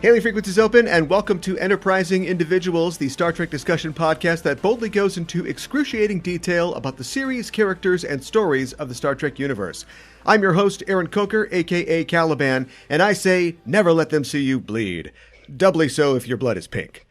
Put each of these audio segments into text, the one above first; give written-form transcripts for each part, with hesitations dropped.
Hailing frequencies open, and welcome to Enterprising Individuals, the Star Trek discussion podcast that boldly goes into excruciating detail about the series, characters, and stories of the Star Trek universe. I'm your host, Aaron Coker, aka Caliban, and I say, never let them see you bleed. Doubly so if your blood is pink.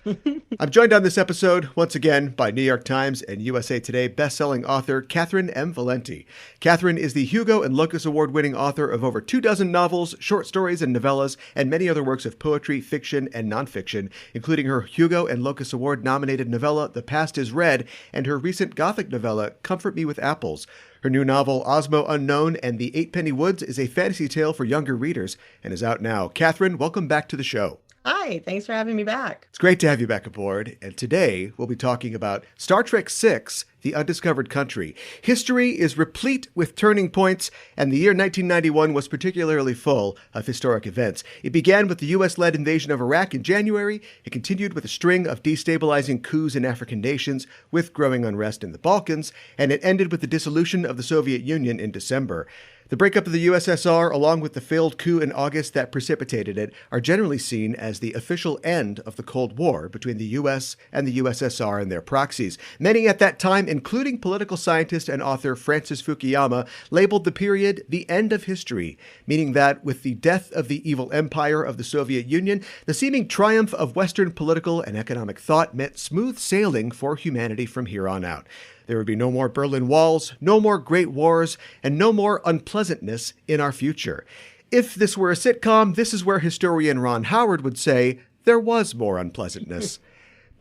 I'm joined on this episode, once again, by New York Times and USA Today bestselling author Catherynne M. Valente. Catherynne is the Hugo and Locus Award-winning author of over 24 novels, short stories, and novellas, and many other works of poetry, fiction, and nonfiction, including her Hugo and Locus Award-nominated novella, The Past is Red, and her recent Gothic novella, Comfort Me with Apples. Her new novel, Osmo Unknown and the Eightpenny Woods, is a fantasy tale for younger readers and is out now. Catherynne, welcome back to the show. Hi, thanks for having me back. It's great to have you back aboard. And today we'll be talking about Star Trek VI, The Undiscovered Country. History is replete with turning points, and the year 1991 was particularly full of historic events. It began with the U.S.-led invasion of Iraq in January. It continued with a string of destabilizing coups in African nations, with growing unrest in the Balkans, and it ended with the dissolution of the Soviet Union in December. The breakup of the USSR, along with the failed coup in August that precipitated it, are generally seen as the official end of the Cold War between the US and the USSR and their proxies. Many at that time, including political scientist and author Francis Fukuyama, labeled the period the end of history, meaning that with the death of the evil empire of the Soviet Union, the seeming triumph of Western political and economic thought meant smooth sailing for humanity from here on out. There would be no more Berlin Walls, no more Great Wars, and no more unpleasantness in our future. If this were a sitcom, this is where historian Ron Howard would say there was more unpleasantness.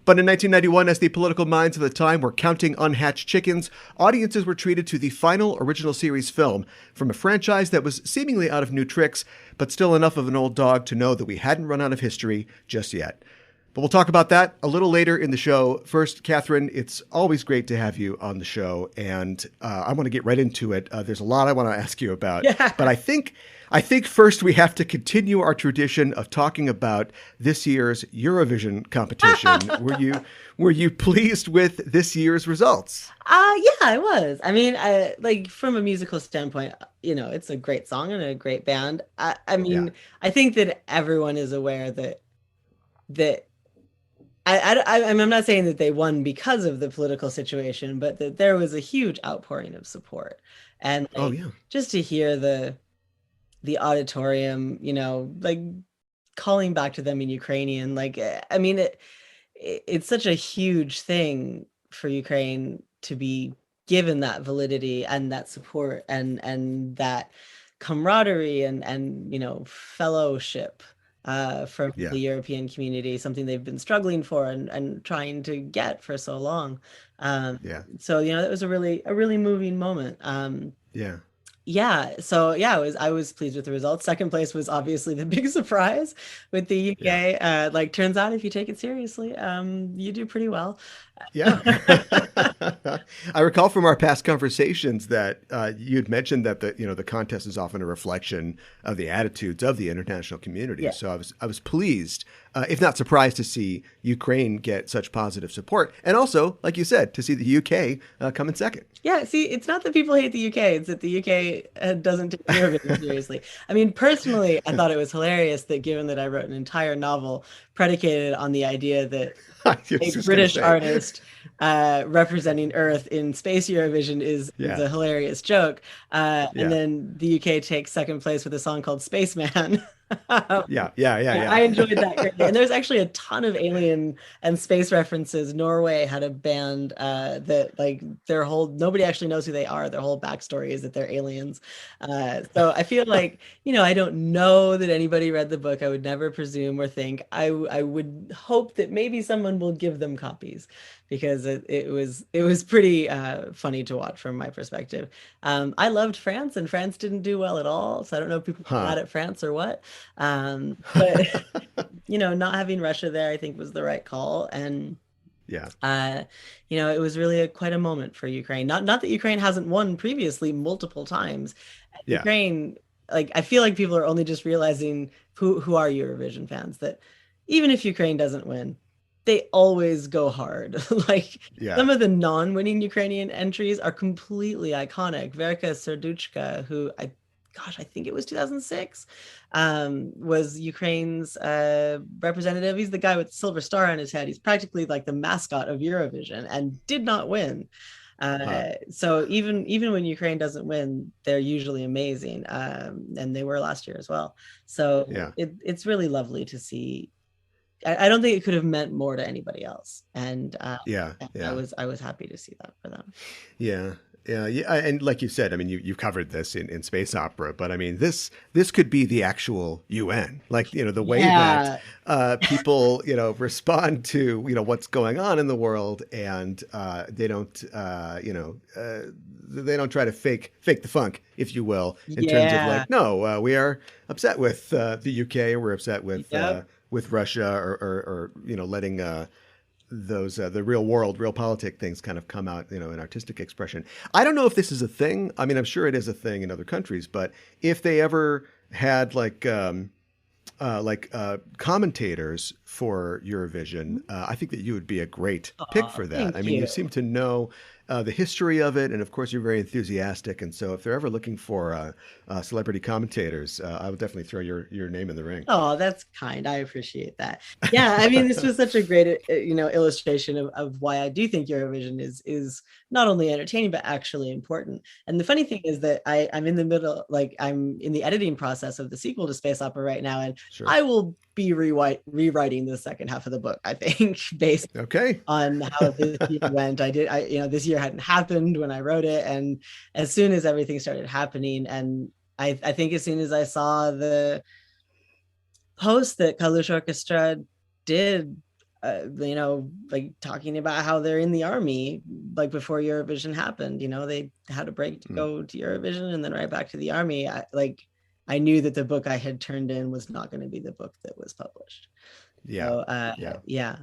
But in 1991, as the political minds of the time were counting unhatched chickens, audiences were treated to the final original series film from a franchise that was seemingly out of new tricks, but still enough of an old dog to know that we hadn't run out of history just yet. But we'll talk about that a little later in the show. First, Catherynne, it's always great to have you on the show, and I want to get right into it. There's a lot I want to ask you about, but I think first we have to continue our tradition of talking about this year's Eurovision competition. Were you pleased with this year's results? Yeah, I was. I mean, like from a musical standpoint, it's a great song and a great band. I think that everyone is aware that. I'm not saying that they won because of the political situation, but that there was a huge outpouring of support. And just to hear the auditorium, like calling back to them in Ukrainian, it's such a huge thing for Ukraine to be given that validity and that support and that camaraderie and fellowship. From the European community, something they've been struggling for and trying to get for so long. So that was a really moving moment. I was pleased with the results. Second place was obviously the big surprise with the UK. Turns out if you take it seriously, you do pretty well. I recall from our past conversations that you'd mentioned that the contest is often a reflection of the attitudes of the international community. So I was pleased, if not surprised, to see Ukraine get such positive support, and also, like you said, to see the UK come in second. Yeah, see, it's not that people hate the UK; it's that the UK doesn't take Eurovision seriously. I mean, personally, I thought it was hilarious that, given that I wrote an entire novel predicated on the idea that a British artist representing Earth in Space Eurovision is a hilarious joke. And then the UK takes second place with a song called Spaceman. I enjoyed that greatly. And there's actually a ton of alien and space references. Norway had a band that nobody actually knows who they are. Their whole backstory is that they're aliens. So I feel like, I don't know that anybody read the book. I would never presume or think. I would hope that maybe someone will give them copies, because it was pretty funny to watch from my perspective. I loved France, and France didn't do well at all. So I don't know if people are mad at France or what. But not having Russia there, I think, was the right call. And it was really quite a moment for Ukraine. Not that Ukraine hasn't won previously multiple times. Ukraine, I feel like people are only just realizing who are Eurovision fans, that even if Ukraine doesn't win, they always go hard. Some of the non-winning Ukrainian entries are completely iconic. Verka Serduchka, who I gosh, I think it was 2006, was Ukraine's representative. He's the guy with the silver star on his head. He's practically like the mascot of Eurovision and did not win. So even when Ukraine doesn't win, they're usually amazing, and they were last year as well. So Yeah. it's really lovely to see. I don't think it could have meant more to anybody else, and Yeah. Yeah. I was happy to see that for them. Yeah. Yeah, yeah, and like you said, I mean, you've covered this in space opera, but I mean, this could be the actual UN, like the way Yeah. that people respond to what's going on in the world, and they don't try to fake the funk, if you will, in terms of like, no, we are upset with the UK, or we're upset with Russia, or letting those the real world, real politic things kind of come out, in artistic expression. I don't know if this is a thing. I mean, I'm sure it is a thing in other countries, but if they ever had like commentators for Eurovision, I think that you would be a great pick for that. I mean, you seem to know the history of it, and of course, you're very enthusiastic. And so, if they're ever looking for celebrity commentators, I would definitely throw your name in the ring. Oh, that's kind. I appreciate that. Yeah, I mean, this was such a great, illustration of why I do think Eurovision is not only entertaining but actually important. And the funny thing is that I'm in the middle, like I'm in the editing process of the sequel to Space Opera right now, and Sure. I will be rewriting the second half of the book, I think, based on how this year went. This year hadn't happened when I wrote it, and as soon as everything started happening, and I think as soon as I saw the post that Kalush Orchestra did, like talking about how they're in the army, like before Eurovision happened, they had a break to go to Eurovision and then right back to the army. I knew that the book I had turned in was not going to be the book that was published. Yeah. So, yeah.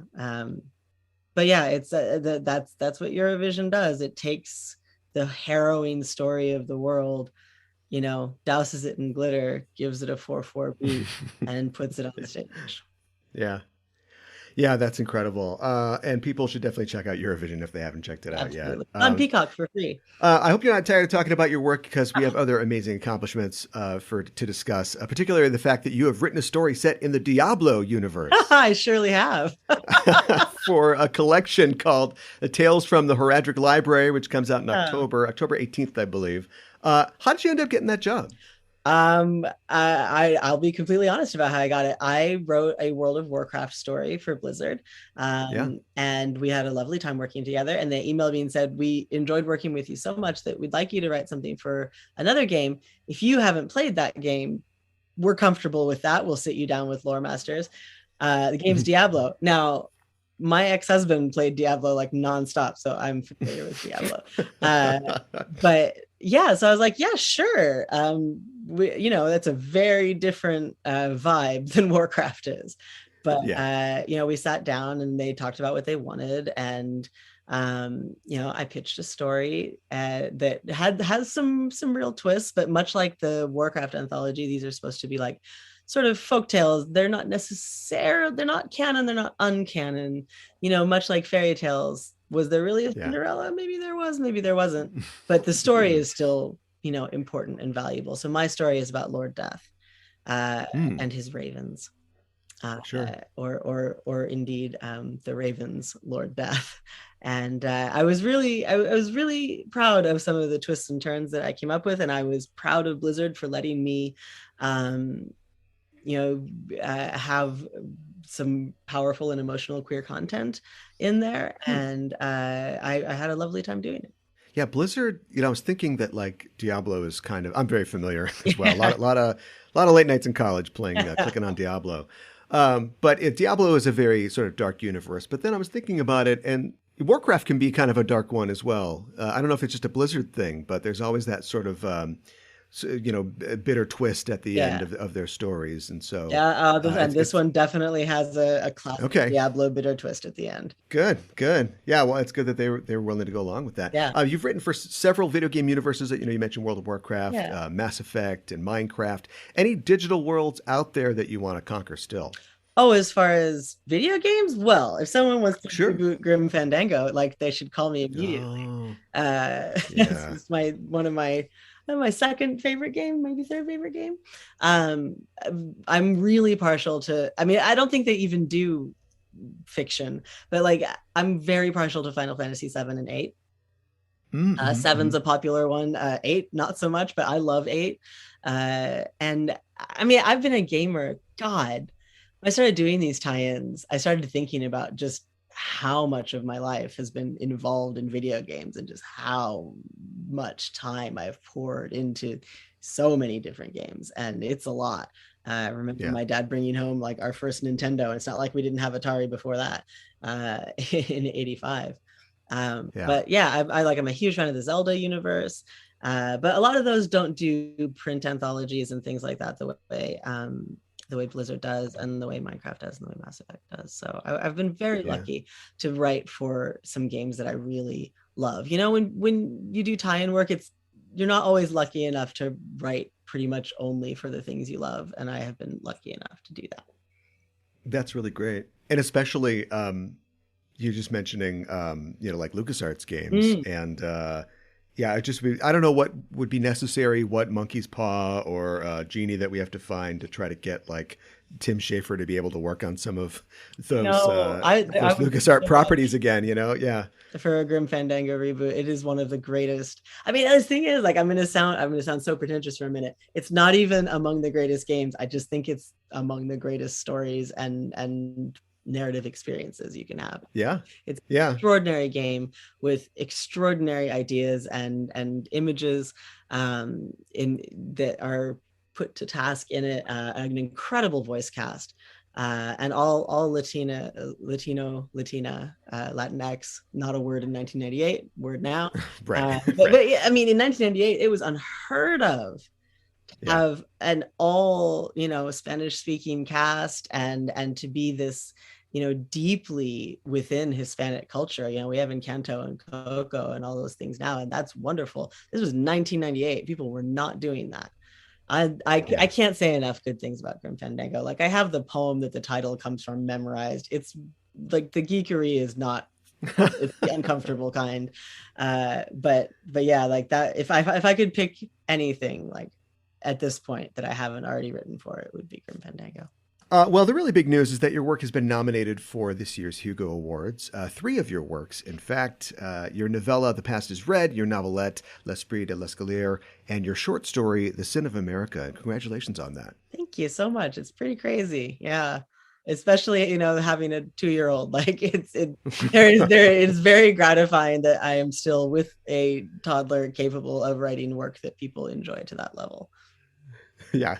But yeah, it's that's what Eurovision does. It takes the harrowing story of the world, douses it in glitter, gives it a 4/4 beat, and puts it on the stage. Yeah. Yeah, that's incredible. And people should definitely check out Eurovision if they haven't checked it out yet. On Peacock for free. I hope you're not tired of talking about your work, because we have other amazing accomplishments to discuss, particularly the fact that you have written a story set in the Diablo universe. I surely have. For a collection called The Tales from the Heraldric Library, which comes out in October 18th, I believe. How did you end up getting that job? I'll be completely honest about how I got it. I wrote a World of Warcraft story for Blizzard, and we had a lovely time working together. And they emailed me and said, "We enjoyed working with you so much that we'd like you to write something for another game. If you haven't played that game, we're comfortable with that. We'll sit you down with lore masters. The game's Diablo." Now, my ex-husband played Diablo like nonstop, so I'm familiar with Diablo. But yeah, so I was like, yeah, sure. That's a very different vibe than Warcraft is. But we sat down and they talked about what they wanted, and I pitched a story that has some real twists, but much like the Warcraft anthology, these are supposed to be like sort of folk tales. They're not canon, they're not uncanon, much like fairy tales. Was there really a Cinderella? Maybe there was, maybe there wasn't, but the story is still, important and valuable. So my story is about Lord Death and his ravens. Or indeed the ravens, Lord Death. And I was really proud of some of the twists and turns that I came up with, and I was proud of Blizzard for letting me have some powerful and emotional queer content in there, and I had a lovely time doing it. Yeah, Blizzard. I was thinking that like Diablo is kind of. I'm very familiar as well. A lot of late nights in college playing, clicking on Diablo. But Diablo is a very sort of dark universe. But then I was thinking about it, and Warcraft can be kind of a dark one as well. I don't know if it's just a Blizzard thing, but there's always that sort of bitter twist at the end of their stories. And so and this one definitely has a classic Diablo bitter twist at the end. Good. Yeah, well, it's good that they were willing to go along with that. Yeah. You've written for several video game universes that you mentioned World of Warcraft, Mass Effect, and Minecraft. Any digital worlds out there that you want to conquer still? Oh, as far as video games, well, if someone wants to reboot Grim Fandango, like they should call me immediately. It's one of my my second favorite game, maybe third favorite game. I'm really partial to, I mean, I don't think they even do fiction, but like I'm very partial to Final Fantasy 7 and 8. Seven's a popular one. 8, not so much, but I love 8. And I mean, I've been a gamer. God, when I started doing these tie-ins, I started thinking about just how much of my life has been involved in video games and just how much time I've poured into so many different games. And it's a lot. I remember my dad bringing home like our first Nintendo. And it's not like we didn't have Atari before that in 85. But yeah, I'm a huge fan of the Zelda universe. But a lot of those don't do print anthologies and things like that the way Blizzard does and the way Minecraft does and the way Mass Effect does. So I've been very lucky to write for some games that I really love. You know, when you do tie-in work, you're not always lucky enough to write pretty much only for the things you love. And I have been lucky enough to do that. That's really great. And especially, you're just mentioning, like LucasArts games and, I don't know what would be necessary, what Monkey's Paw or Genie that we have to find to try to get like Tim Schafer to be able to work on some of those, those LucasArts properties again, For a Grim Fandango reboot, it is one of the greatest. I mean, the thing is, like, I'm gonna sound so pretentious for a minute. It's not even among the greatest games. I just think it's among the greatest stories and narrative experiences you can have. It's an extraordinary game with extraordinary ideas and images that are put to task in it, an incredible voice cast, and all Latina, Latinx, not a word in 1998, word now. Right. But yeah, I mean, in 1998 it was unheard of to have an all Spanish speaking cast and to be this deeply within Hispanic culture. We have Encanto and Coco and all those things now, and that's wonderful. This was 1998. People were not doing that. I can't say enough good things about Grim Fandango. Like, I have the poem that the title comes from memorized. It's like the geekery is not it's the uncomfortable kind. But yeah, like that, if I could pick anything like at this point that I haven't already written for, it would be Grim Fandango. Well, the really big news is that your work has been nominated for this year's Hugo Awards. 3 of your works, in fact, your novella, The Past is Red, your novelette, L'Esprit de l'Escalier, and your short story, The Sin of America. Congratulations on that. Thank you so much. It's pretty crazy. Yeah. Especially, having a 2-year-old, like it is very gratifying that I am still with a toddler capable of writing work that people enjoy to that level. Yeah.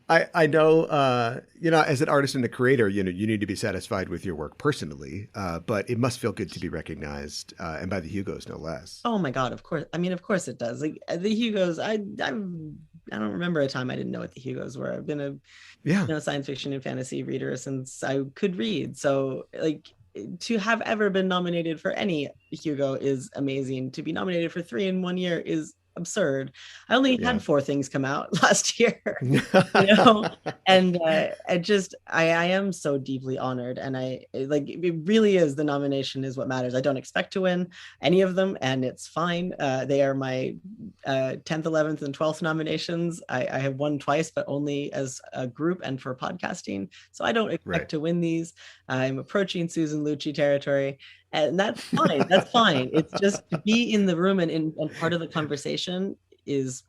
I know, as an artist and a creator, you need to be satisfied with your work personally, but it must feel good to be recognized, and by the Hugos, no less. Oh my God, of course. I mean, of course it does. Like the Hugos, I don't remember a time I didn't know what the Hugos were. I've been a science fiction and fantasy reader since I could read. So like to have ever been nominated for any Hugo is amazing. To be nominated for 3 in 1 year is absurd. I only had 4 things come out last year, and I am so deeply honored, and it really is, the nomination is what matters. I don't expect to win any of them, and it's fine. They are my 10th, 11th, and 12th nominations. I have won twice, but only as a group and for podcasting, so I don't expect to win these. I'm approaching Susan Lucci territory. And that's fine. That's fine. It's just to be in the room and part of the conversation is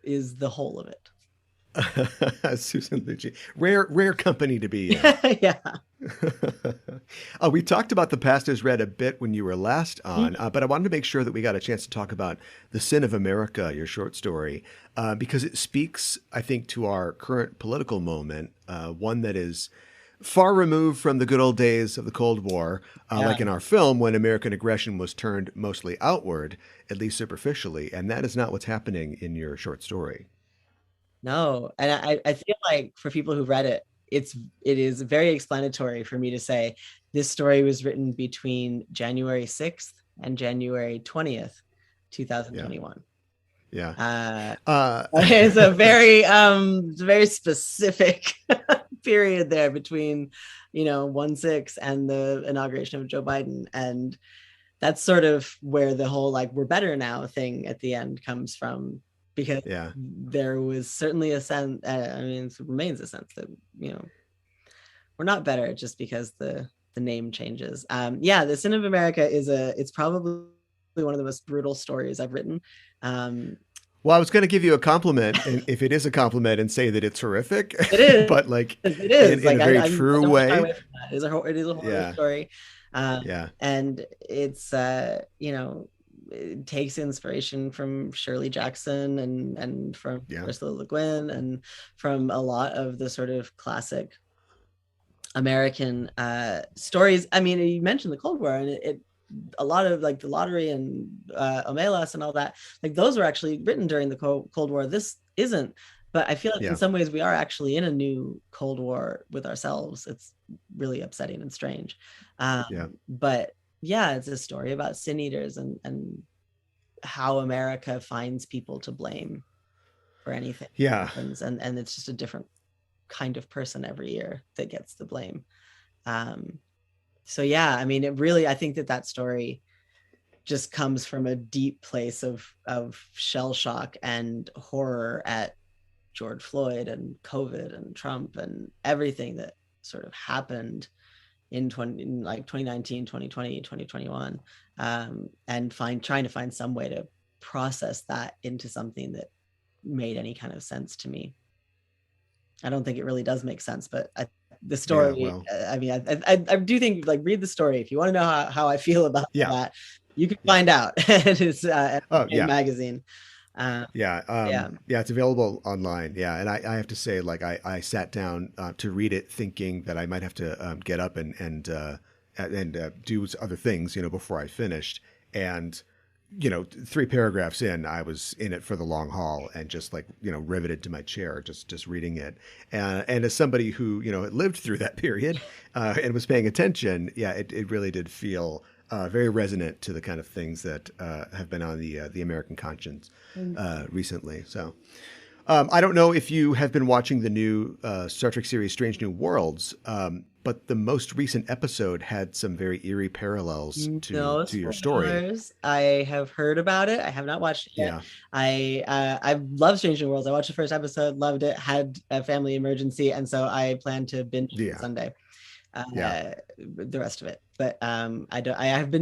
the whole of it. Susan Lucci, rare company to be in. Yeah. We talked about The Past is Red a bit when you were last on, but I wanted to make sure that we got a chance to talk about The Sin of America, your short story, because it speaks, I think, to our current political moment, one that is far removed from the good old days of the Cold War, like in our film, when American aggression was turned mostly outward, at least superficially. And that is not what's happening in your short story. No. And I feel like for people who read it, it is very explanatory for me to say this story was written between January 6th and January 20th, 2021. Yeah. It's a very specific period there between 1/6 and the inauguration of Joe Biden, and that's sort of where the whole like we're better now thing at the end comes from, because there was certainly a sense, I mean, it remains a sense that, you know, we're not better just because the name changes. The Sin of America it's probably one of the most brutal stories I've written. Well, I was going to give you a compliment, if it is a compliment, and say that it's horrific. It is, but like it is in a very true way. It is a horror story. And it's you know, it takes inspiration from Shirley Jackson and from Ursula Le Guin and from a lot of the sort of classic American stories. I mean, you mentioned the Cold War, and it a lot of like The Lottery and Omelas and all that, like those were actually written during the Cold War. This isn't, but I feel like in some ways we are actually in a new Cold War with ourselves. It's really upsetting and strange. But it's a story about sin eaters and how America finds people to blame for anything that happens, and it's just a different kind of person every year that gets the blame. I mean, it really, I think that story just comes from a deep place of shell shock and horror at George Floyd and COVID and Trump and everything that sort of happened in 2019, 2020, 2021, and trying to find some way to process that into something that made any kind of sense to me. I don't think it really does make sense, but the story, I mean, I do think, like, read the story. If you want to know how I feel about that, you can find out. It's magazine. It's available online. And I have to say, like, I sat down to read it thinking that I might have to get up and do other things, you know, before I finished. And, you know, 3 paragraphs in, I was in it for the long haul and just, like, you know, riveted to my chair, just reading it. And as somebody who, you know, had lived through that period and was paying attention, it really did feel very resonant to the kind of things that have been on the American conscience recently. So I don't know if you have been watching the new Star Trek series Strange New Worlds, but the most recent episode had some very eerie parallels to your story. I have heard about it. I have not watched it yet. I love Strange New Worlds. I watched the first episode, loved it, had a family emergency, and so I plan to binge it Sunday. The rest of it, but I have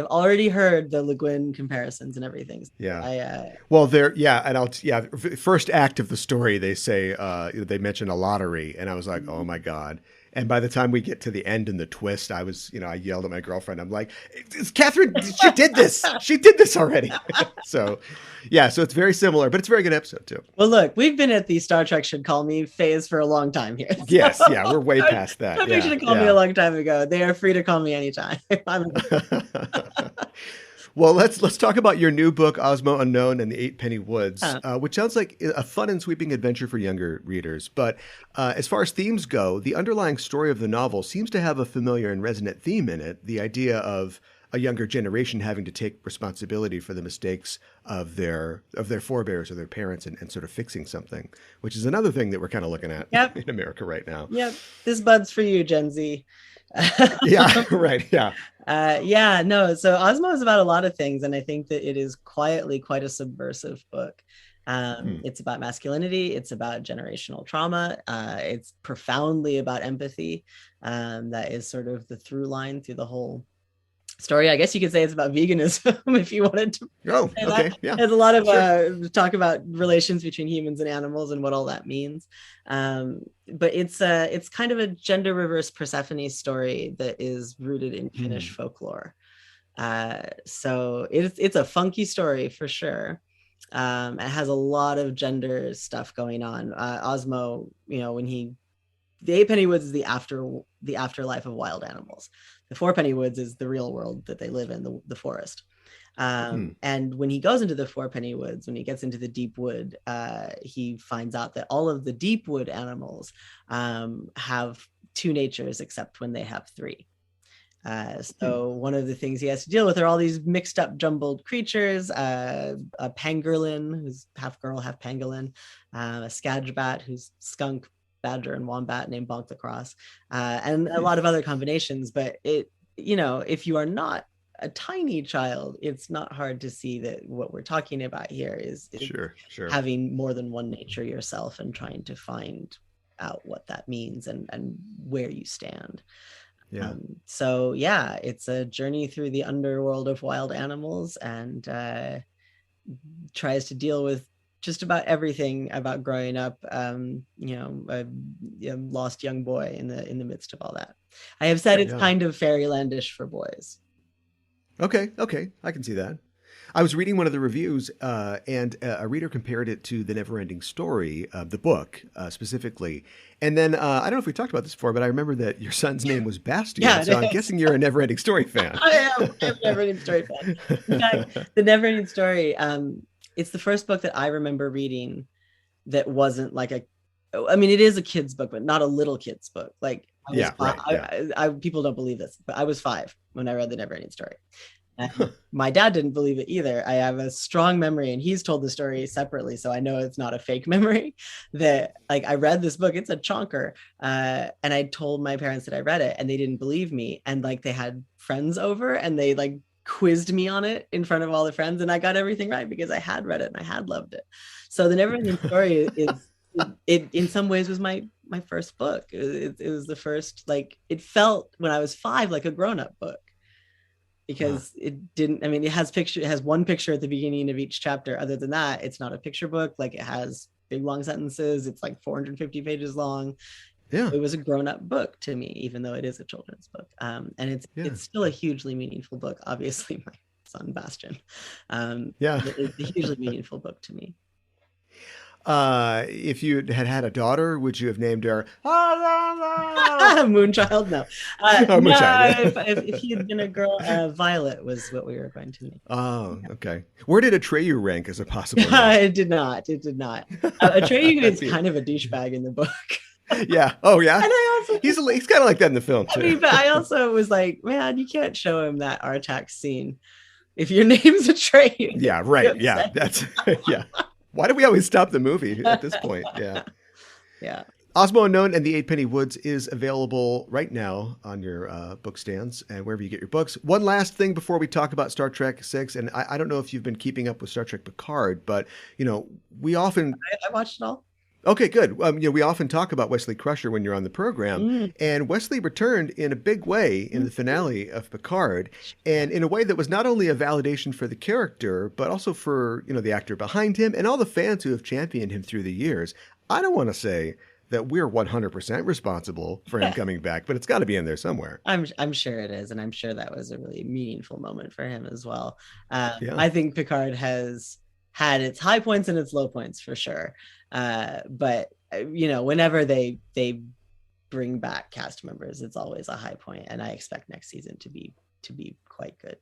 already heard the Le Guin comparisons and everything. First act of the story, they say they mention a lottery, and I was like, oh my god. And by the time we get to the end and the twist, I was, you know, I yelled at my girlfriend. I'm like, it's Catherynne, she did this. She did this already. So it's very similar, but it's a very good episode too. Well, look, we've been at the Star Trek should call me phase for a long time here. Yes, we're way past that. They should have called me a long time ago. They are free to call me anytime. Well, let's talk about your new book, Osmo Unknown and the Eightpenny Woods, which sounds like a fun and sweeping adventure for younger readers. But as far as themes go, the underlying story of the novel seems to have a familiar and resonant theme in it, the idea of a younger generation having to take responsibility for the mistakes of their forebears or their parents and sort of fixing something, which is another thing that we're kind of looking at in America right now. Yep. This bud's for you, Gen Z. So Osmo is about a lot of things, and I think that it is quietly quite a subversive book. It's about masculinity, it's about generational trauma, it's profoundly about empathy. That is sort of the through line through the whole story. I guess you could say it's about veganism if you wanted to. Oh, okay. Yeah. There's a lot of talk about relations between humans and animals and what all that means. But it's kind of a gender reverse Persephone story that is rooted in Finnish folklore. So it's a funky story for sure. It has a lot of gender stuff going on. Osmo, you know, the Eightpenny Woods is the afterlife of wild animals. The Fourpenny Woods is the real world that they live in, the forest. And when he goes into the Fourpenny Woods, when he gets into the deep wood, he finds out that all of the deep wood animals have 2 natures, except when they have 3. So one of the things he has to deal with are all these mixed up, jumbled creatures, a pangolin who's half girl, half pangolin, a skadgebat who's skunk, badger, and wombat named Bonk the Cross, and a lot of other combinations. But it, you know, if you are not a tiny child, it's not hard to see that what we're talking about here is Sure. having more than one nature yourself and trying to find out what that means and where you stand. Yeah. So yeah, it's a journey through the underworld of wild animals, and tries to deal with just about everything about growing up, a lost young boy in the midst of all that. I have said it's kind of fairylandish for boys. Okay, I can see that. I was reading one of the reviews, and a reader compared it to The Neverending Story, the book specifically. And then I don't know if we talked about this before, but I remember that your son's name was Bastian. So I'm guessing you're a Neverending Story fan. I am a Neverending Story fan. In fact, The Neverending Story, it's the first book that I remember reading that wasn't like it is a kid's book, but not a little kid's book. Like, people don't believe this, but I was 5 when I read The Neverending Story. And my dad didn't believe it either. I have a strong memory, and he's told the story separately, so I know it's not a fake memory, that like I read this book, it's a chonker, and I told my parents that I read it, and they didn't believe me, and like they had friends over and they like quizzed me on it in front of all the friends, and I got everything right because I had read it and I had loved it. So The Neverending Story it in some ways was my first book. It was the first, like, it felt when I was 5 like a grown-up book, because it didn't, it has one picture at the beginning of each chapter. Other than that, it's not a picture book. Like, it has big long sentences. It's like 450 pages long. Yeah. It was a grown-up book to me, even though it is a children's book. And it's still a hugely meaningful book. Obviously, my son Bastian. It's a hugely meaningful book to me. If you had a daughter, would you have named her Moonchild? No. Moonchild. If he had been a girl, Violet was what we were going to name. Oh, okay. Where did Atreyu rank as a possible name? It did not. Atreyu is kind of a douchebag in the book. Yeah. Oh, yeah. And I also, he's kind of like that in the film too. But I also was like, man, you can't show him that Artax scene if your name's Atreyu. Yeah. Right. Yeah. That's yeah. Why do we always stop the movie at this point? Yeah. Yeah. Osmo Unknown and the 8 Penny Woods is available right now on your book stands and wherever you get your books. One last thing before we talk about Star Trek 6, and I don't know if you've been keeping up with Star Trek Picard, but we often I watched it all. Okay, good. We often talk about Wesley Crusher when you're on the program, and Wesley returned in a big way in the finale of Picard, and in a way that was not only a validation for the character, but also for the actor behind him and all the fans who have championed him through the years. I don't want to say that we're 100% responsible for him coming back, but it's got to be in there somewhere. I'm sure it is, and I'm sure that was a really meaningful moment for him as well. I think Picard has had its high points and its low points for sure. But whenever they bring back cast members, it's always a high point, and I expect next season to be quite good.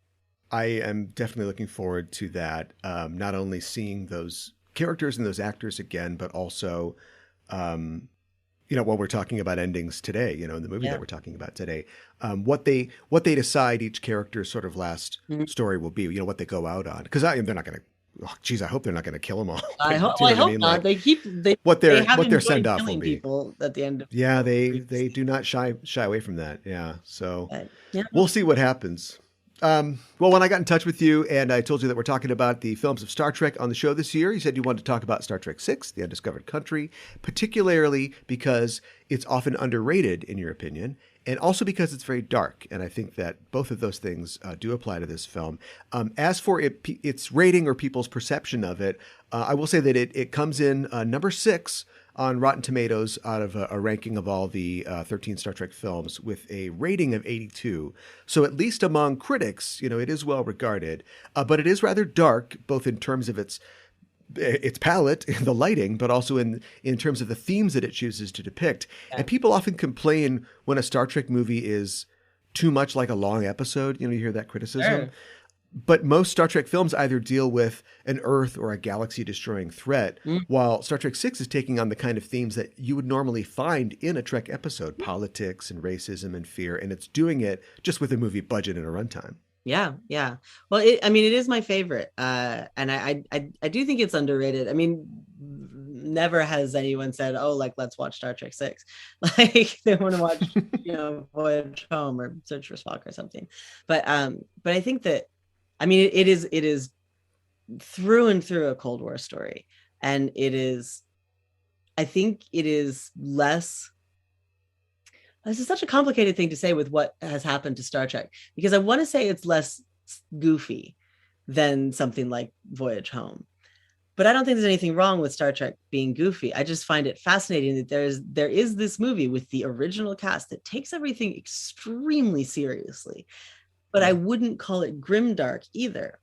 I am definitely looking forward to that. Not only seeing those characters and those actors again, but also, when we're talking about endings today, in the movie that we're talking about today, what they decide each character's sort of last story will be, what they go out on. Because they're not going to. Oh, geez, I hope they're not going to kill them all. I hope not. Like, what their send off will be. People at the end of they do not shy away from that. Yeah, so we'll see what happens. Well, when I got in touch with you and I told you that we're talking about the films of Star Trek on the show this year, you said you wanted to talk about Star Trek 6, The Undiscovered Country, particularly because it's often underrated, in your opinion, and also because it's very dark. And I think that both of those things do apply to this film. As for its rating or people's perception of it, I will say that it comes in number 6 on Rotten Tomatoes out of a ranking of all the 13 Star Trek films with a rating of 82. So at least among critics, it is well regarded, but it is rather dark, both in terms of its palette and the lighting, but also in terms of the themes that it chooses to depict. Yeah. And people often complain when a Star Trek movie is too much like a long episode. You hear that criticism. Sure. But most Star Trek films either deal with an Earth or a galaxy-destroying threat, while Star Trek 6 is taking on the kind of themes that you would normally find in a Trek episode, politics and racism and fear, and it's doing it just with a movie budget and a runtime. Yeah. Well, it is my favorite, and I do think it's underrated. never has anyone said, oh, like, let's watch Star Trek 6. Like, they want to watch, Voyage Home or Search for Spock or something. But I think that, I mean, it is through and through a Cold War story. And I think it is less, this is such a complicated thing to say with what has happened to Star Trek, because I want to say it's less goofy than something like Voyage Home. But I don't think there's anything wrong with Star Trek being goofy. I just find it fascinating that there is this movie with the original cast that takes everything extremely seriously. But I wouldn't call it grimdark either.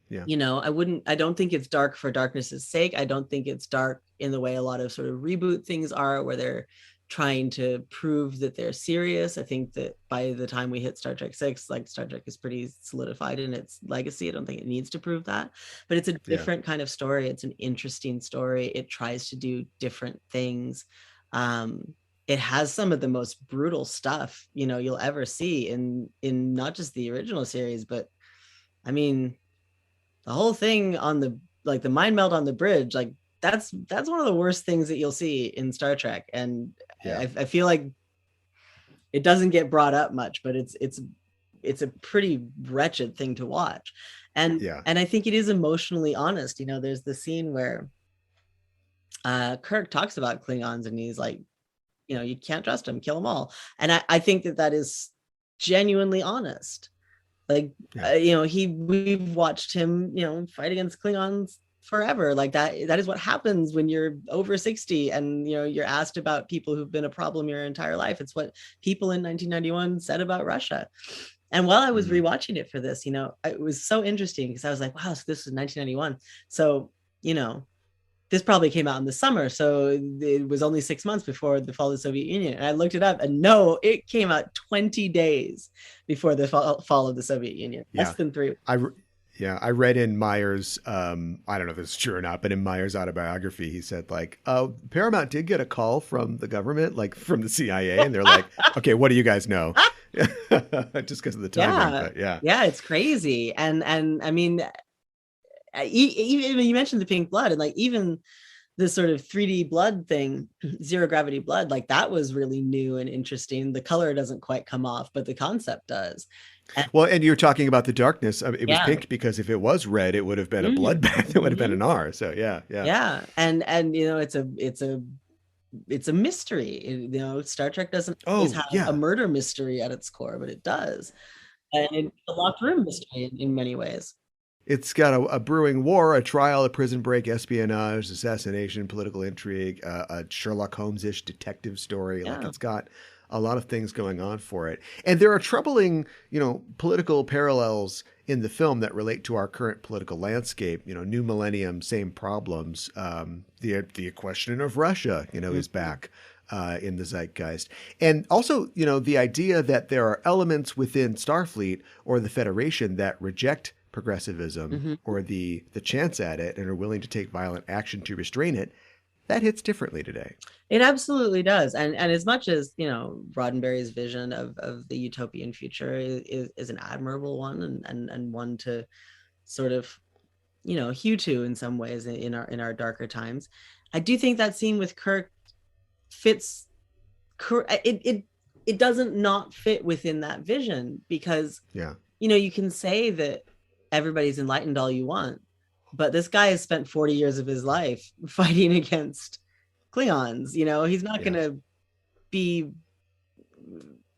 Yeah. I don't think it's dark for darkness's sake. I don't think it's dark in the way a lot of sort of reboot things are, where they're trying to prove that they're serious. I think that by the time we hit Star Trek 6, like, Star Trek is pretty solidified in its legacy. I don't think it needs to prove that, but it's a different kind of story. It's an interesting story. It tries to do different things. It has some of the most brutal stuff, you'll ever see in not just the original series, but I mean, the whole thing on the mind meld on the bridge, like, that's one of the worst things that you'll see in Star Trek. And I feel like it doesn't get brought up much, but it's a pretty wretched thing to watch. And I think it is emotionally honest. There's the scene where Kirk talks about Klingons and he's like, you can't trust them, kill them all. And I think that is genuinely honest. Like, we've watched him, fight against Klingons forever. Like, that is what happens when you're over 60 and, you're asked about people who've been a problem your entire life. It's what people in 1991 said about Russia. And while I was rewatching it for this, it was so interesting because I was like, wow, so this was 1991. So, this probably came out in the summer. So it was only 6 months before the fall of the Soviet Union. And I looked it up and no, it came out 20 days before the fall of the Soviet Union. Less than 3 weeks. I read in Meyer's, I don't know if it's true or not, but in Meyer's autobiography, he said, like, Paramount did get a call from the government, like from the CIA. And they're like, okay, what do you guys know? Just because of the timing. Yeah, it's crazy. And I mean, even you mentioned the pink blood, and like even this sort of 3D blood thing, zero gravity blood, like that was really new and interesting. The color doesn't quite come off, but the concept does. And you're talking about the darkness. I mean, it was pink because if it was red, it would have been a bloodbath. It would have been an R. So yeah. And it's a mystery. Star Trek doesn't always have a murder mystery at its core, but it does, and it's a locked room mystery in many ways. It's got a brewing war, a trial, a prison break, espionage, assassination, political intrigue, a Sherlock Holmes-ish detective story. Like, it's got a lot of things going on for it. And there are troubling, political parallels in the film that relate to our current political landscape. New millennium, same problems. The question of Russia, is back in the zeitgeist. And also, the idea that there are elements within Starfleet or the Federation that reject progressivism or the chance at it and are willing to take violent action to restrain it, that hits differently today. It absolutely does. And as much as, Roddenberry's vision of the utopian future is an admirable one and one to sort of, hew to in some ways in our darker times, I do think that scene with Kirk fits. It doesn't not fit within that vision because, you can say that everybody's enlightened all you want, but this guy has spent 40 years of his life fighting against Klingons. He's not going to be,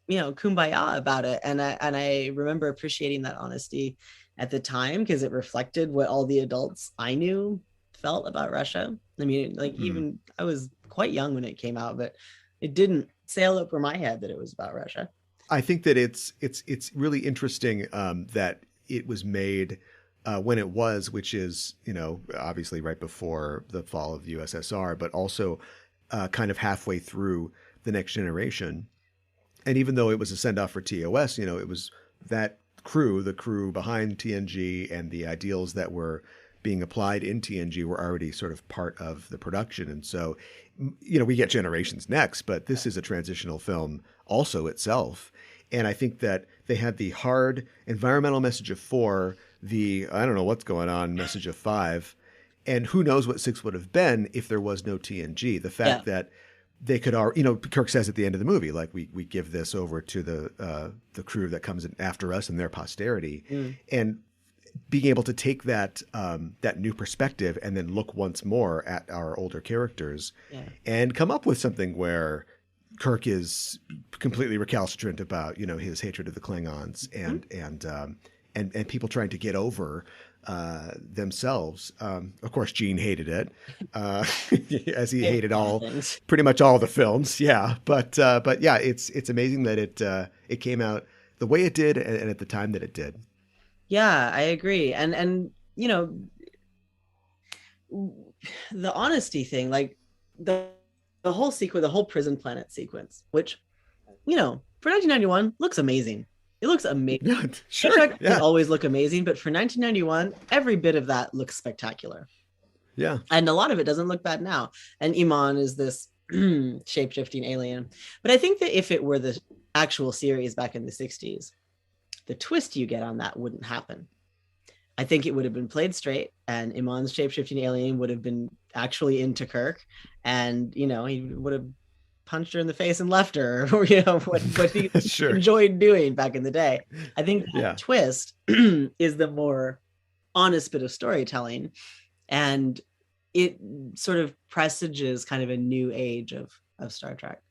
kumbaya about it. And I remember appreciating that honesty at the time because it reflected what all the adults I knew felt about Russia. I mean, even I was quite young when it came out, but it didn't sail over my head that it was about Russia. I think that it's really interesting that it was made when it was, which is, obviously right before the fall of the USSR, but also kind of halfway through the Next Generation. And even though it was a send-off for TOS, it was that crew, the crew behind TNG and the ideals that were being applied in TNG were already sort of part of the production. And so, we get Generations next, but this is a transitional film also itself. And I think that they had the hard environmental message of 4, the I don't know what's going on message of 5. And who knows what 6 would have been if there was no TNG. The fact that they could, Kirk says at the end of the movie, like, we give this over to the crew that comes in after us and their posterity. And being able to take that new perspective and then look once more at our older characters and come up with something where Kirk is completely recalcitrant about, his hatred of the Klingons and people trying to get over themselves. Of course, Gene hated it, as he hated pretty much all the films. Yeah. But yeah, it's amazing that it came out the way it did and at the time that it did. Yeah, I agree. And the honesty thing, like the whole sequence, the whole prison planet sequence, which, for 1991 looks amazing. It looks amazing. Yeah, sure. Star Trek can always look amazing, but for 1991, every bit of that looks spectacular. Yeah. And a lot of it doesn't look bad now. And Iman is this shape-shifting alien. But I think that if it were the actual series back in the 60s, the twist you get on that wouldn't happen. I think it would have been played straight, and Iman's shape-shifting alien would have been actually into Kirk, and, he would have punched her in the face and left her, or what he sure. enjoyed doing back in the day. I think that twist is the more honest bit of storytelling, and it sort of presages kind of a new age of Star Trek.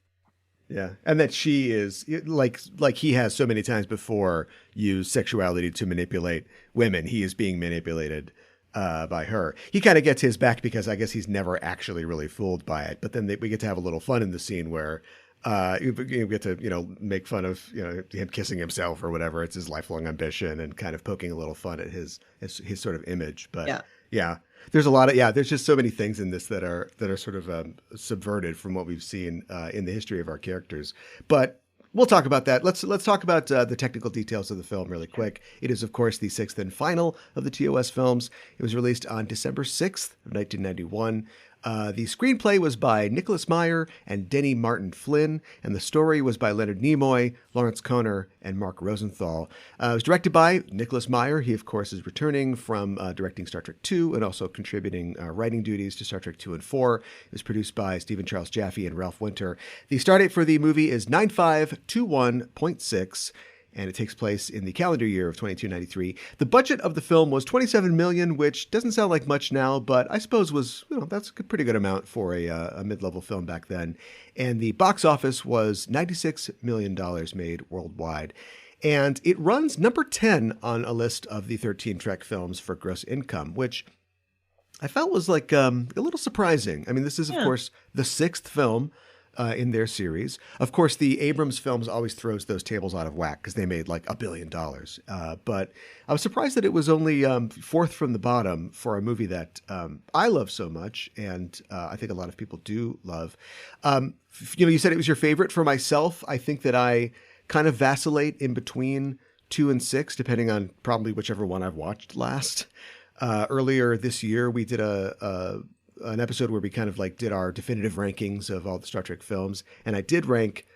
Yeah, and that she is like he has so many times before used sexuality to manipulate women. He is being manipulated by her. He kind of gets his back because I guess he's never actually really fooled by it. But then we get to have a little fun in the scene where you get to make fun of him kissing himself or whatever. It's his lifelong ambition and kind of poking a little fun at his sort of image. But yeah. There's a lot of there's just so many things in this that are sort of subverted from what we've seen in the history of our characters. But we'll talk about that. Let's talk about the technical details of the film really quick. It is, of course, the 6th and final of the TOS films. It was released on December 6th of 1991. The screenplay was by Nicholas Meyer and Denny Martin Flynn, and the story was by Leonard Nimoy, Lawrence Kohner, and Mark Rosenthal. It was directed by Nicholas Meyer. He, of course, is returning from directing Star Trek II and also contributing writing duties to Star Trek II and IV. It was produced by Stephen Charles Jaffe and Ralph Winter. The stardate for the movie is 9521.6. And it takes place in the calendar year of 2293. The budget of the film was $27 million, which doesn't sound like much now, but I suppose was, that's a pretty good amount for a mid-level film back then. And the box office was $96 million made worldwide. And it runs number 10 on a list of the 13 Trek films for gross income, which I felt was like a little surprising. I mean, this is, of course, the 6th film in their series. Of course, the Abrams films always throws those tables out of whack because they made like $1 billion. But I was surprised that it was only 4th from the bottom for a movie that I love so much, and I think a lot of people do love. You said it was your favorite. For myself, I think that I kind of vacillate in between 2 and 6, depending on probably whichever one I've watched last. Earlier this year, we did an episode where we kind of like did our definitive rankings of all the Star Trek films. And I did rank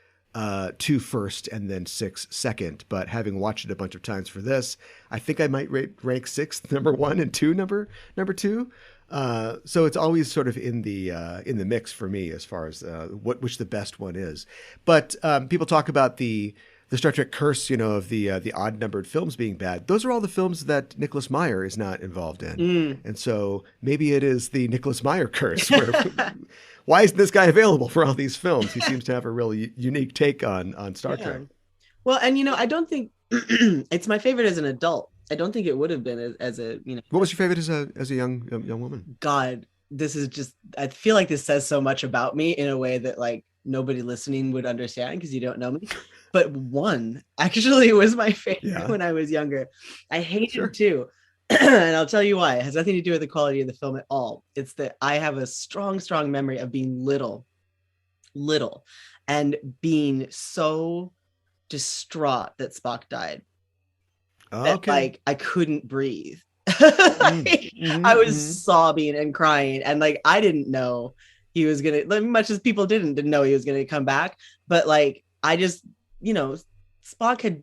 2 first and then 6 second. But having watched it a bunch of times for this, I think I might rank 6 number 1 and 2 number 2. So it's always sort of in the mix for me as far as which the best one is. But people talk about the Star Trek curse, of the odd-numbered films being bad. Those are all the films that Nicholas Meyer is not involved in. And so maybe it is the Nicholas Meyer curse. Why isn't this guy available for all these films? He seems to have a really unique take on Star Trek. Well, and, I don't think it's my favorite as an adult. I don't think it would have been as a. What was your favorite as a young woman? God, this is just, I feel like this says so much about me in a way that like nobody listening would understand because you don't know me. But 1 actually was my favorite when I was younger. I hated 2. And I'll tell you why. It has nothing to do with the quality of the film at all. It's that I have a strong, strong memory of being little, and being so distraught that Spock died. That, like, I couldn't breathe. I was sobbing and crying. And like, I didn't know he was going to, much as people didn't know he was going to come back. But like, I just, Spock had,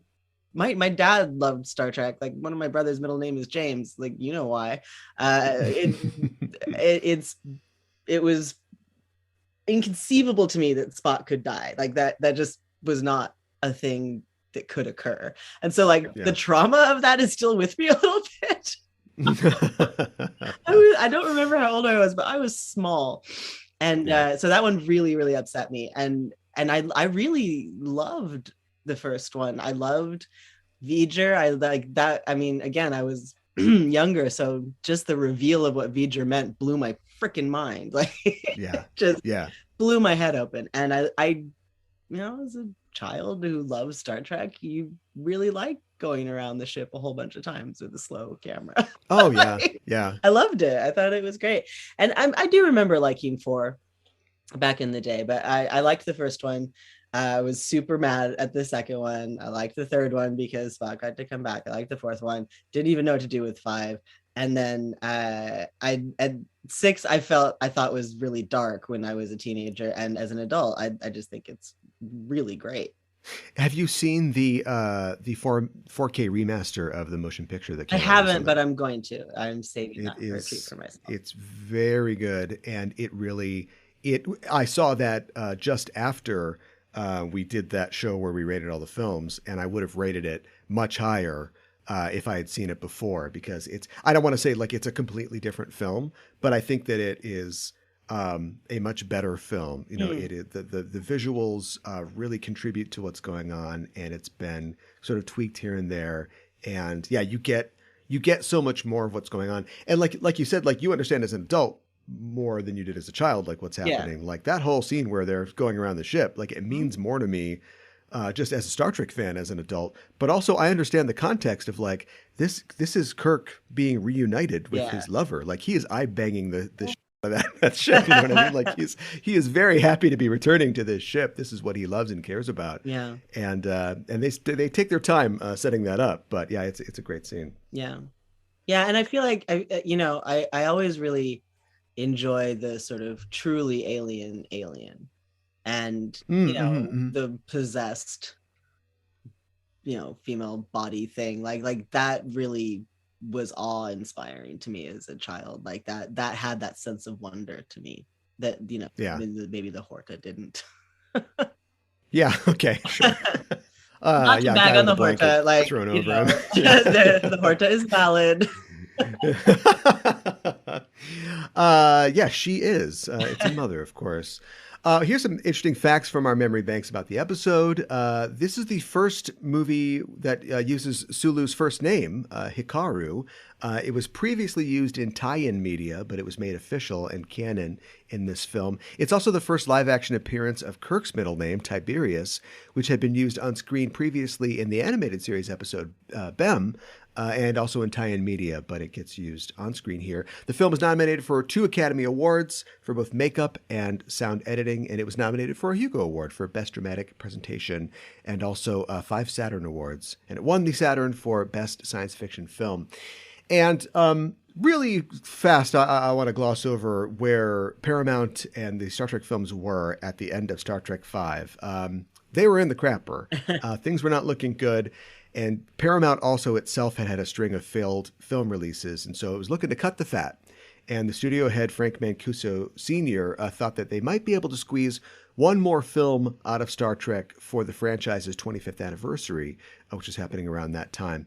my dad loved Star Trek. Like one of my brother's middle name is James. Like, you know why? It was inconceivable to me that Spock could die. Like that just was not a thing that could occur. And so like the trauma of that is still with me a little bit. I don't remember how old I was, but I was small. And so that one really, really upset me. And I really loved the first one. I loved V'ger. I like that. I mean, again, I was younger, so just the reveal of what V'ger meant blew my freaking mind. Like, just blew my head open. And I, as a child who loves Star Trek, you really like going around the ship a whole bunch of times with a slow camera. Oh yeah. I loved it. I thought it was great. And I do remember liking 4 back in the day, but I liked the first one. I was super mad at the second one. I liked the third one because Spock had to come back. I liked the fourth one. Didn't even know what to do with 5. And then at 6, I thought was really dark when I was a teenager, and as an adult, I just think it's really great. Have you seen the 4K remaster of the motion picture that came out? I haven't, but I'm going to. I'm saving that for a treat for myself. It's very good, and I saw that just after we did that show where we rated all the films, and I would have rated it much higher if I had seen it before, because I don't want to say like it's a completely different film, but I think that it is a much better film. The visuals really contribute to what's going on, and it's been sort of tweaked here and there. And you get so much more of what's going on. And like you said, like you understand as an adult more than you did as a child, like what's happening. Like that whole scene where they're going around the ship, like it means more to me just as a Star Trek fan as an adult. But also I understand the context of like this is Kirk being reunited with his lover. Like he is eye banging the that ship, you know what I mean? Like he is very happy to be returning to this ship. This is what he loves and cares about. Yeah. And they take their time setting that up, but it's a great scene. Yeah. And I feel like I always really enjoy the sort of truly alien, and the possessed, female body thing. Like that really was awe-inspiring to me as a child. Like that had that sense of wonder to me that maybe the Horta didn't. Yeah. Okay. Sure. Not to bag on the Horta, like thrown over him. The Horta is valid. She is. It's a mother, of course. Here's some interesting facts from our memory banks about the episode. This is the first movie that uses Sulu's first name, Hikaru. It was previously used in tie-in media, but it was made official and canon in this film. It's also the first live-action appearance of Kirk's middle name, Tiberius, which had been used on screen previously in the animated series episode Bem, and also in tie-in media, but it gets used on screen here. The film was nominated for 2 Academy Awards for both makeup and sound editing, and it was nominated for a Hugo Award for Best Dramatic Presentation, and also 5 Saturn Awards. And it won the Saturn for Best Science Fiction Film. And really fast, I want to gloss over where Paramount and the Star Trek films were at the end of Star Trek V. They were in the crapper. Things were not looking good. And Paramount also itself had a string of failed film releases, and so it was looking to cut the fat. And the studio head, Frank Mancuso Sr., thought that they might be able to squeeze one more film out of Star Trek for the franchise's 25th anniversary, which is happening around that time.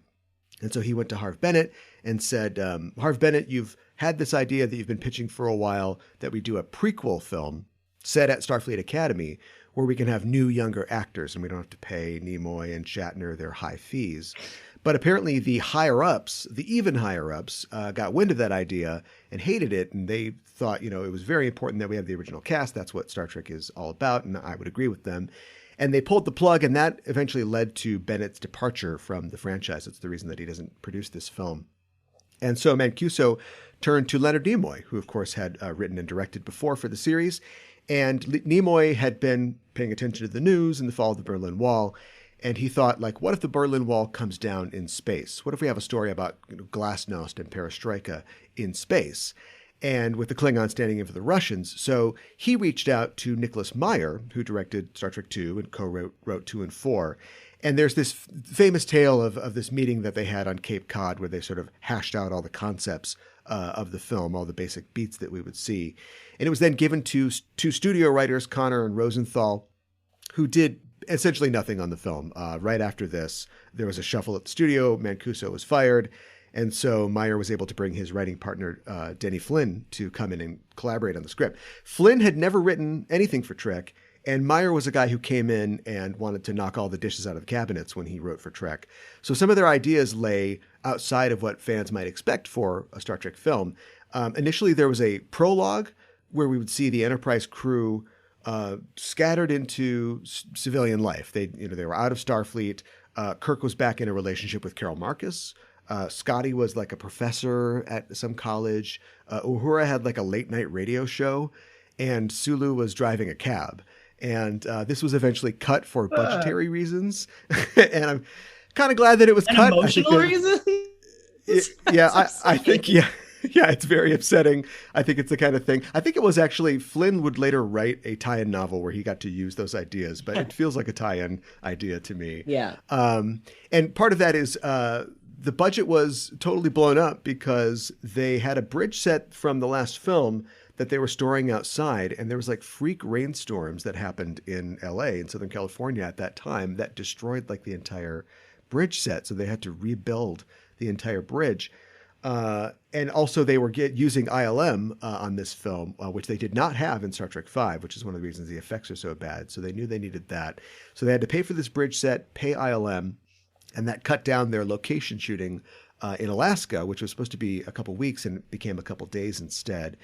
And so he went to Harve Bennett and said, Harve Bennett, you've had this idea that you've been pitching for a while that we do a prequel film set at Starfleet Academy where we can have new, younger actors and we don't have to pay Nimoy and Shatner their high fees. But apparently the higher-ups, the even higher-ups, got wind of that idea and hated it, and they thought, it was very important that we have the original cast. That's what Star Trek is all about, and I would agree with them. And they pulled the plug, and that eventually led to Bennett's departure from the franchise. It's the reason that he doesn't produce this film. And so Mancuso turned to Leonard Nimoy, who, of course, had written and directed before for the series. And Nimoy had been paying attention to the news and the fall of the Berlin Wall. And he thought, what if the Berlin Wall comes down in space? What if we have a story about glasnost and perestroika in space? And with the Klingons standing in for the Russians. So he reached out to Nicholas Meyer, who directed Star Trek II and co-wrote 2 and 4. And there's this famous tale of this meeting that they had on Cape Cod where they sort of hashed out all the concepts of the film, all the basic beats that we would see. And it was then given to two studio writers, Connor and Rosenthal, who did essentially nothing on the film. Right after this, there was a shuffle at the studio. Mancuso was fired. And so Meyer was able to bring his writing partner, Denny Flynn, to come in and collaborate on the script. Flynn had never written anything for Trek, and Meyer was a guy who came in and wanted to knock all the dishes out of the cabinets when he wrote for Trek. So some of their ideas lay outside of what fans might expect for a Star Trek film. Initially, there was a prologue where we would see the Enterprise crew scattered into civilian life. They were out of Starfleet. Kirk was back in a relationship with Carol Marcus. Scotty was like a professor at some college. Uhura had like a late night radio show, and Sulu was driving a cab. And this was eventually cut for budgetary reasons. And I'm kind of glad that it was cut. Emotional reasons? I think, yeah, it's very upsetting. I think it's the kind of thing. I think it was actually Flynn would later write a tie-in novel where he got to use those ideas, but it feels like a tie-in idea to me. Yeah. And part of that is the budget was totally blown up because they had a bridge set from the last film that they were storing outside, and there was like freak rainstorms that happened in LA, in Southern California at that time, that destroyed like the entire bridge set. So they had to rebuild the entire bridge. And also they were using ILM on this film, which they did not have in Star Trek V, which is one of the reasons the effects are so bad. So they knew they needed that. So they had to pay for this bridge set, pay ILM, and that cut down their location shooting in Alaska, which was supposed to be a couple weeks and became a couple days instead.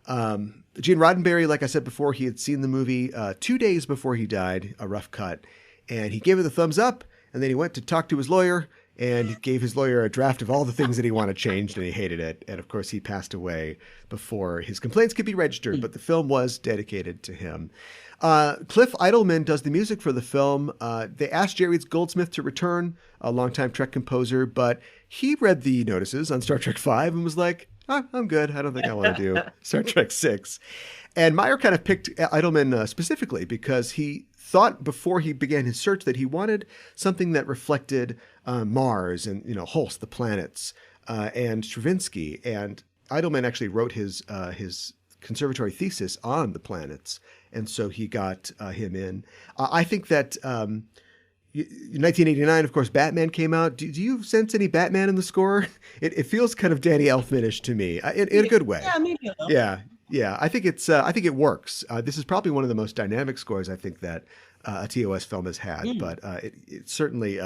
Gene Roddenberry, like I said before, he had seen the movie 2 days before he died, a rough cut, and he gave it the thumbs up, and then he went to talk to his lawyer, and he gave his lawyer a draft of all the things that he wanted changed, and he hated it. And of course, he passed away before his complaints could be registered, but the film was dedicated to him. Cliff Idleman does the music for the film. They asked Jerry Goldsmith to return, a longtime Trek composer, but he read the notices on Star Trek V and was like, I'm good. I don't think I want to do Star Trek VI. And Meyer kind of picked Idleman specifically because he thought before he began his search that he wanted something that reflected Mars and, Holst, the planets, and Stravinsky. And Idleman actually wrote his conservatory thesis on the planets. And so he got him in. I think that in 1989, of course, Batman came out. Do you sense any Batman in the score? It feels kind of Danny Elfmanish to me, in a good way. Yeah, me too. Yeah. I think it works. This is probably one of the most dynamic scores I think that a TOS film has had, but it's certainly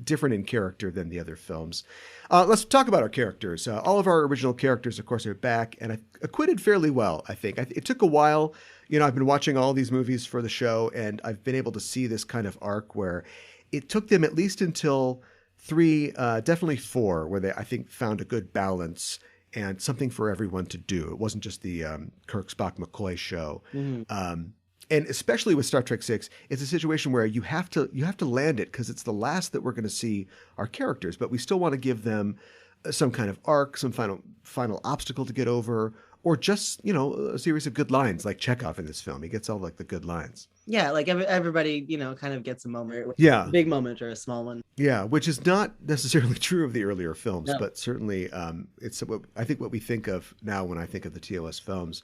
different in character than the other films. Let's talk about our characters. All of our original characters, of course, are back and acquitted fairly well, I think. It took a while. I've been watching all these movies for the show, and I've been able to see this kind of arc where it took them at least until 3, definitely 4, where they, I think, found a good balance and something for everyone to do. It wasn't just the Kirk, Spock, McCoy show. Mm-hmm. And especially with Star Trek VI, it's a situation where you have to land it because it's the last that we're going to see our characters, but we still want to give them some kind of arc, some final obstacle to get over, or just, a series of good lines like Chekhov in this film. He gets all like the good lines. Yeah, like everybody, kind of gets a moment. Yeah. A big moment or a small one. Yeah, which is not necessarily true of the earlier films, but certainly it's what we think of now when I think of the TOS films.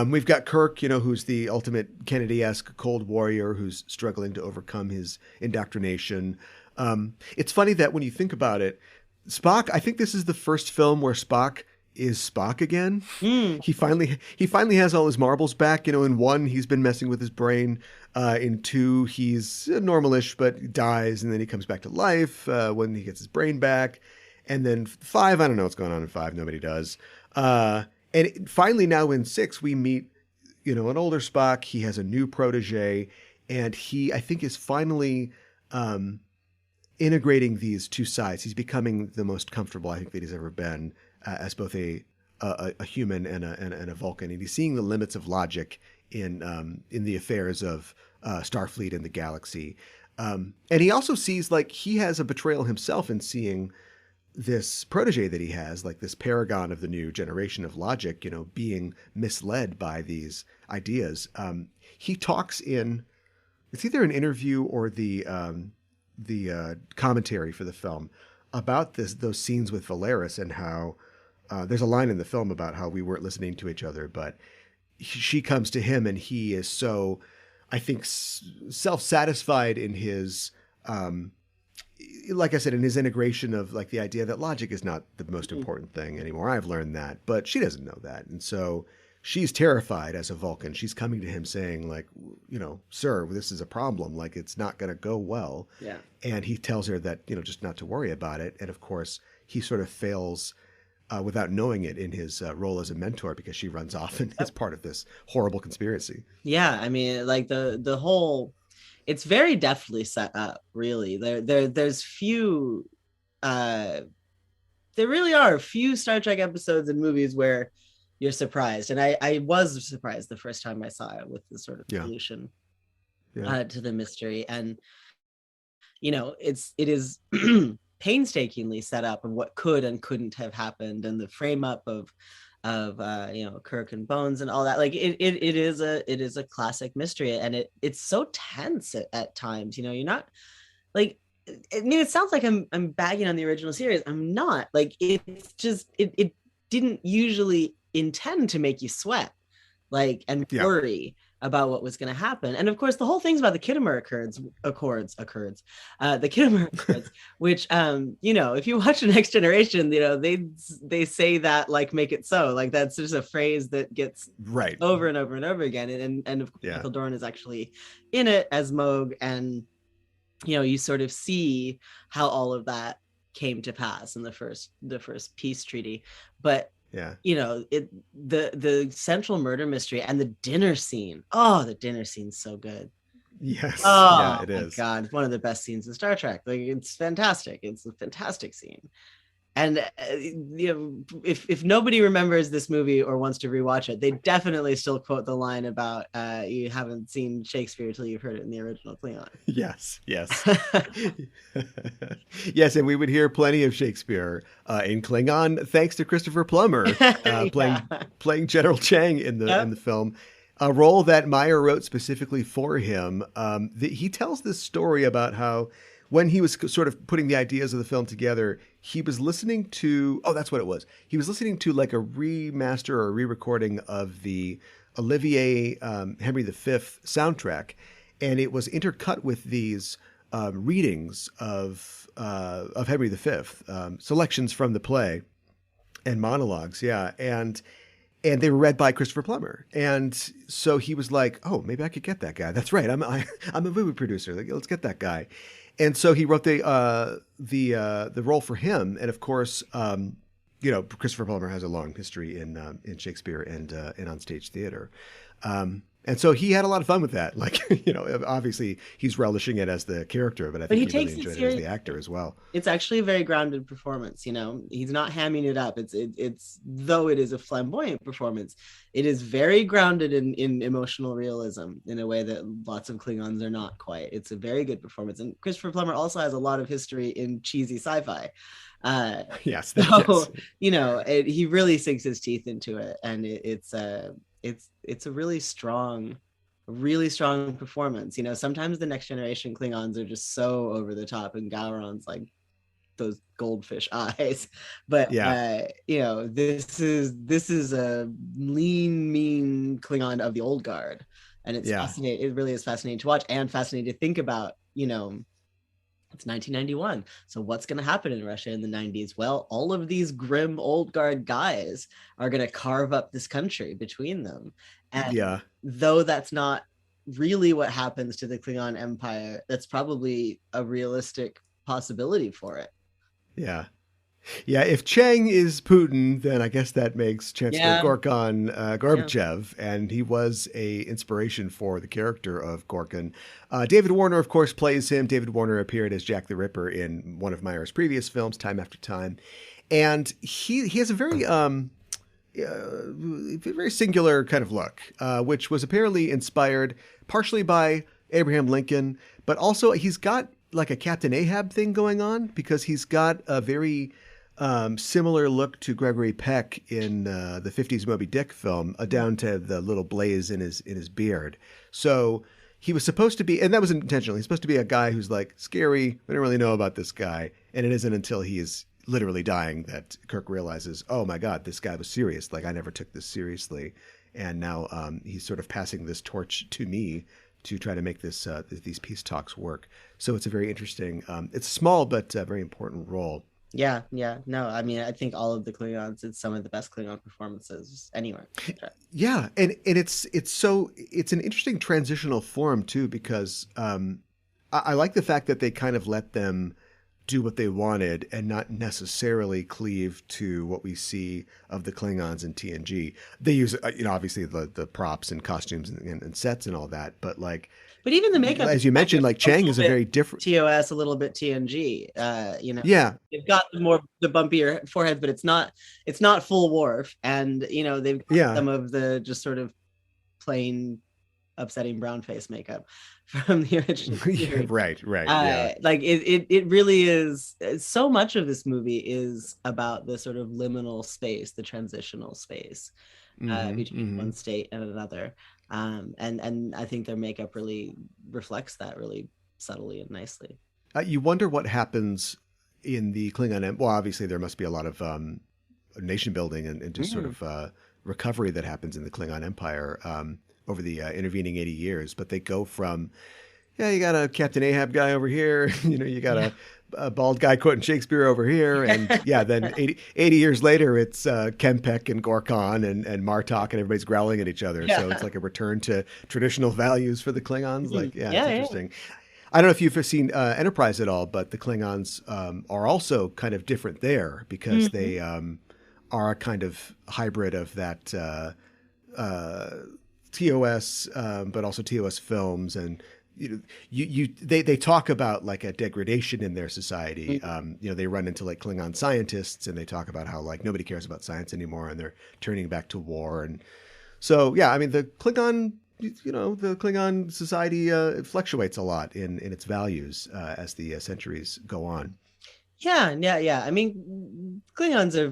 We've got Kirk, who's the ultimate Kennedy-esque cold warrior who's struggling to overcome his indoctrination. It's funny that when you think about it, Spock, I think this is the first film where Spock is Spock again. He finally has all his marbles back. In 1, he's been messing with his brain. In 2, he's normalish, but dies, and then he comes back to life when he gets his brain back. And then 5, I don't know what's going on in 5. Nobody does. And finally now in 6, we meet, an older Spock. He has a new protege, and he, I think, is finally integrating these two sides. He's becoming the most comfortable I think that he's ever been as both a human and a Vulcan, and he's seeing the limits of logic in the affairs of Starfleet and the galaxy. And he also sees like he has a betrayal himself in seeing this protege that he has, like this paragon of the new generation of logic, being misled by these ideas. He talks in, it's either an interview or the commentary for the film about those scenes with Valeris and how there's a line in the film about how we weren't listening to each other, but she comes to him and he is so, I think, self-satisfied in his, like I said, in his integration of like the idea that logic is not the most important thing anymore. I've learned that, but she doesn't know that. And so she's terrified as a Vulcan. She's coming to him saying like, sir, this is a problem. Like it's not going to go well. Yeah. And he tells her that, just not to worry about it. And of course he sort of fails without knowing it in his role as a mentor because she runs off and is part of this horrible conspiracy. Yeah. I mean, like the whole, it's very deftly set up, really. There's few, there really are few Star Trek episodes and movies where you're surprised. And I was surprised the first time I saw it with the sort of solution to the mystery. And, it is painstakingly set up of what could and couldn't have happened, and the frame up of Kirk and Bones and all that. Like it is a classic mystery, and it's so tense at times. You're not like, I mean, it sounds like I'm bagging on the original series. I'm not. Like it's just it didn't usually intend to make you sweat and worry about what was going to happen. And of course the whole thing's about the Kittimer Accords, the Kittimer Accords, which if you watch the Next Generation, they say that like make it so, like that's just a phrase that gets right over and over and over again. And of course Michael Dorn is actually in it as Moog, and you sort of see how all of that came to pass in the first peace treaty. But the central murder mystery and the dinner scene. Oh, the dinner scene's so good. Yes. Oh, yeah, it is. God, one of the best scenes in Star Trek. Like it's fantastic. It's a fantastic scene. And if nobody remembers this movie or wants to rewatch it, they definitely still quote the line about you haven't seen Shakespeare till you've heard it in the original Klingon. Yes. Yes, and we would hear plenty of Shakespeare in Klingon thanks to Christopher Plummer playing General Chang in the film. A role that Meyer wrote specifically for him. He tells this story about how when he was sort of putting the ideas of the film together, he was listening to, that's what it was. He was listening to like a remaster or a re-recording of the Olivier Henry V soundtrack. And it was intercut with these readings of Henry V, selections from the play and monologues. Yeah. And they were read by Christopher Plummer. And so he was like, oh, maybe I could get that guy. That's right. I'm a movie producer. Like, let's get that guy. And so he wrote the role for him, and of course, Christopher Plummer has a long history in Shakespeare and on stage theater, and so he had a lot of fun with that. Like, obviously he's relishing it as the character, but I think he really enjoyed it as the actor as well. It's actually a very grounded performance. He's not hamming it up. It's though it is a flamboyant performance, it is very grounded in emotional realism in a way that lots of Klingons are not quite. It's a very good performance. And Christopher Plummer also has a lot of history in cheesy sci-fi. Yes. He really sinks his teeth into it, and it's a really strong performance. Sometimes the Next Generation Klingons are just so over the top, and Gowron's like those goldfish eyes, but this is a lean, mean Klingon of the old guard, and it's fascinating. It really is fascinating to watch and fascinating to think about. It's 1991. So what's going to happen in Russia in the 90s? Well, all of these grim old guard guys are going to carve up this country between them. And though that's not really what happens to the Klingon Empire, that's probably a realistic possibility for it. Yeah. Yeah, if Chang is Putin, then I guess that makes Chancellor Gorkon Gorbachev, and he was a inspiration for the character of Gorkon. David Warner, of course, plays him. David Warner appeared as Jack the Ripper in one of Meyer's previous films, Time After Time, and he has a very singular kind of look, which was apparently inspired partially by Abraham Lincoln, but also he's got like a Captain Ahab thing going on because he's got a very similar look to Gregory Peck in the 50s Moby Dick film, down to the little blaze in his beard. So he was supposed to be, and that was intentional. He's supposed to be a guy who's like scary. We don't really know about this guy, and it isn't until he is literally dying that Kirk realizes, oh my God, this guy was serious. Like I never took this seriously, and now he's sort of passing this torch to me to try to make this these peace talks work. So it's a very interesting, it's small but very important role. Yeah, yeah. No, I mean, I think all of the Klingons, it's some of the best Klingon performances anywhere. Yeah, and it's an interesting transitional form too, because I like the fact that they kind of let them do what they wanted and not necessarily cleave to what we see of the Klingons in TNG. They use, obviously the props and costumes and sets and all that, but like, but even the makeup, as you mentioned, like Chang is a very different TOS, a little bit TNG. Yeah, they've got the bumpier foreheads, but it's not full Worf, and they've got some of the just sort of plain upsetting brown face makeup from the original series. right yeah. Like it really is. So much of this movie is about the sort of liminal space, the transitional space between one state and another, and I think their makeup really reflects that really subtly and nicely. You wonder what happens in the Klingon. Well, obviously there must be a lot of nation building and just sort of recovery that happens in the Klingon Empire over the intervening 80 years. But they go from, you got a Captain Ahab guy over here, you got a bald guy quoting Shakespeare over here. And then 80 years later, it's Kempek and Gorkon and Martok and everybody's growling at each other. Yeah. So it's like a return to traditional values for the Klingons. Like, it's interesting. Yeah. I don't know if you've seen Enterprise at all, but the Klingons are also kind of different there because they are a kind of hybrid of that TOS, but also TOS films, and they talk about like a degradation in their society. They run into like Klingon scientists, and they talk about how like nobody cares about science anymore, and they're turning back to war. And so, I mean, the Klingon society fluctuates a lot in its values as the centuries go on. Yeah. I mean, Klingons are.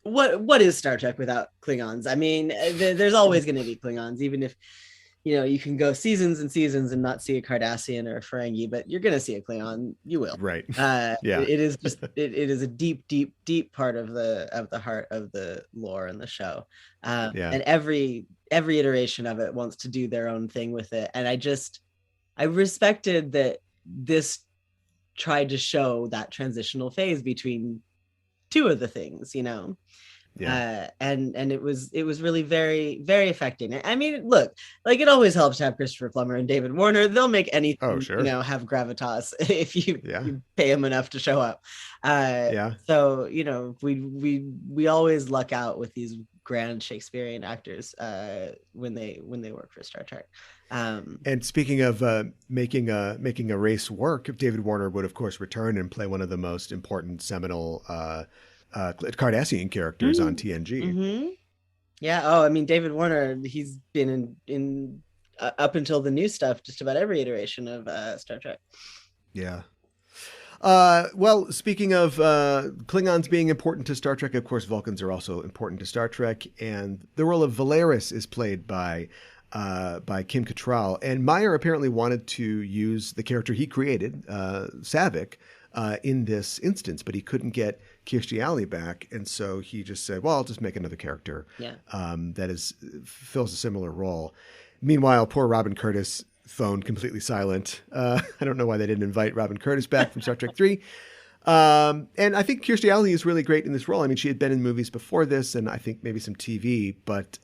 What is Star Trek without Klingons? I mean, there's always going to be Klingons, even if you can go seasons and seasons and not see a Cardassian or a Ferengi, but you're going to see a Klingon. You will, right? It is just it is a deep part of the heart of the lore and the show, and every iteration of it wants to do their own thing with it, and I respected that this tried to show that transitional phase between two of the things, and it was really very, very affecting. I mean, look, like it always helps to have Christopher Plummer and David Warner. They'll make anything, have gravitas if you pay them enough to show up. So we always luck out with these grand Shakespearean actors when they work for Star Trek. And speaking of making a race work, David Warner would of course return and play one of the most important seminal Cardassian characters on TNG. Yeah. Oh, I mean, David Warner, he's been in up until the new stuff, just about every iteration of Star Trek. Yeah. Well, speaking of Klingons being important to Star Trek, of course, Vulcans are also important to Star Trek, and the role of Valeris is played by Kim Cattrall. And Meyer apparently wanted to use the character he created, Saavik, in this instance, but he couldn't get Kirstie Alley back, and so he just said, "Well, I'll just make another character that fills a similar role." Meanwhile, poor Robin Curtis phoned completely silent. I don't know why they didn't invite Robin Curtis back from Star Trek 3. And I think Kirstie Alley is really great in this role. I mean, she had been in movies before this, and I think maybe some TV, but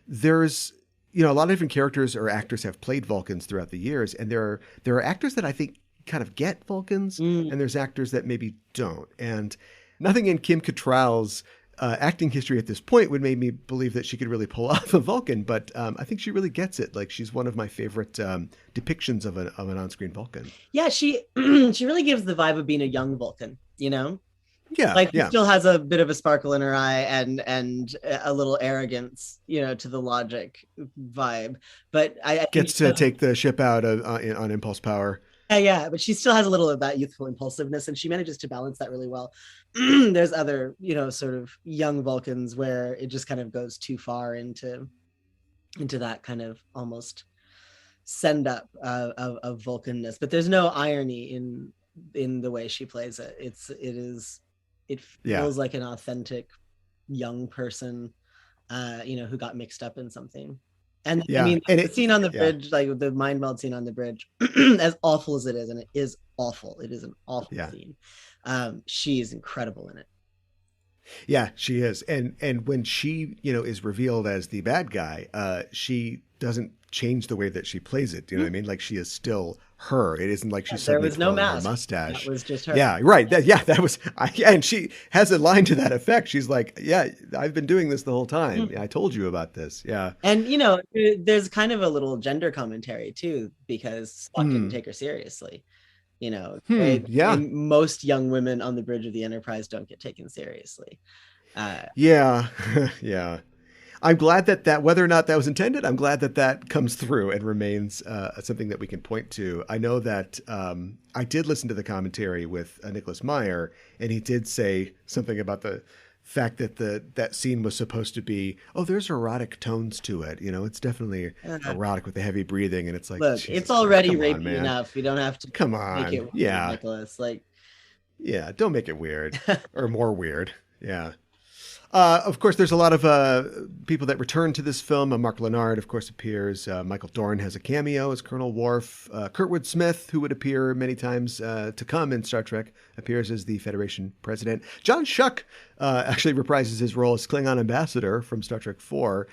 there's a lot of different characters or actors have played Vulcans throughout the years, and there are actors that I think kind of get Vulcans, and there's actors that maybe don't. And nothing in Kim Cattrall's acting history at this point would make me believe that she could really pull off a Vulcan, but I think she really gets it. Like, she's one of my favorite depictions of an on-screen Vulcan. Yeah, she really gives the vibe of being a young Vulcan, Yeah, she still has a bit of a sparkle in her eye and a little arrogance, to the logic vibe. But I gets to take the ship out on impulse power. Yeah, but she still has a little of that youthful impulsiveness, and she manages to balance that really well. There's other, sort of young Vulcans where it just kind of goes too far into into that kind of almost send up of Vulcanness. But there's no irony in the way she plays it. It Yeah. feels like an authentic young person, who got mixed up in something. And I Yeah. mean, And the scene on the yeah. bridge, like the mind meld scene on the bridge, as awful as it is, and it is awful. It is an awful Yeah. scene. She is incredible in it. Yeah, she is. And when she, is revealed as the bad guy, she doesn't change the way that she plays it. Do you know what I mean? Like she is still her. It isn't like she's There suddenly was no put on her mask. mustache. That was just her. Yeah, right. That was and she has a line to that effect. She's like, "Yeah, I've been doing this the whole time. I told you about this." Yeah. And there's kind of a little gender commentary too, because Spock didn't take her seriously. Yeah. Most young women on the bridge of the Enterprise don't get taken seriously. Yeah. Yeah. I'm glad that whether or not that was intended, I'm glad that comes through and remains something that we can point to. I know that I did listen to the commentary with Nicholas Meyer, and he did say something about the fact that that scene was supposed to be, there's erotic tones to it. It's definitely erotic with the heavy breathing, and it's like, look, it's already rapey enough. We don't have to come on, make it weird, yeah, Nicholas. Like, yeah, don't make it weird or more weird. Yeah. Of course, there's a lot of people that return to this film. Mark Lenard, of course, appears. Michael Dorn has a cameo as Colonel Worf. Kurtwood Smith, who would appear many times to come in Star Trek, appears as the Federation president. John Schuck actually reprises his role as Klingon ambassador from Star Trek IV.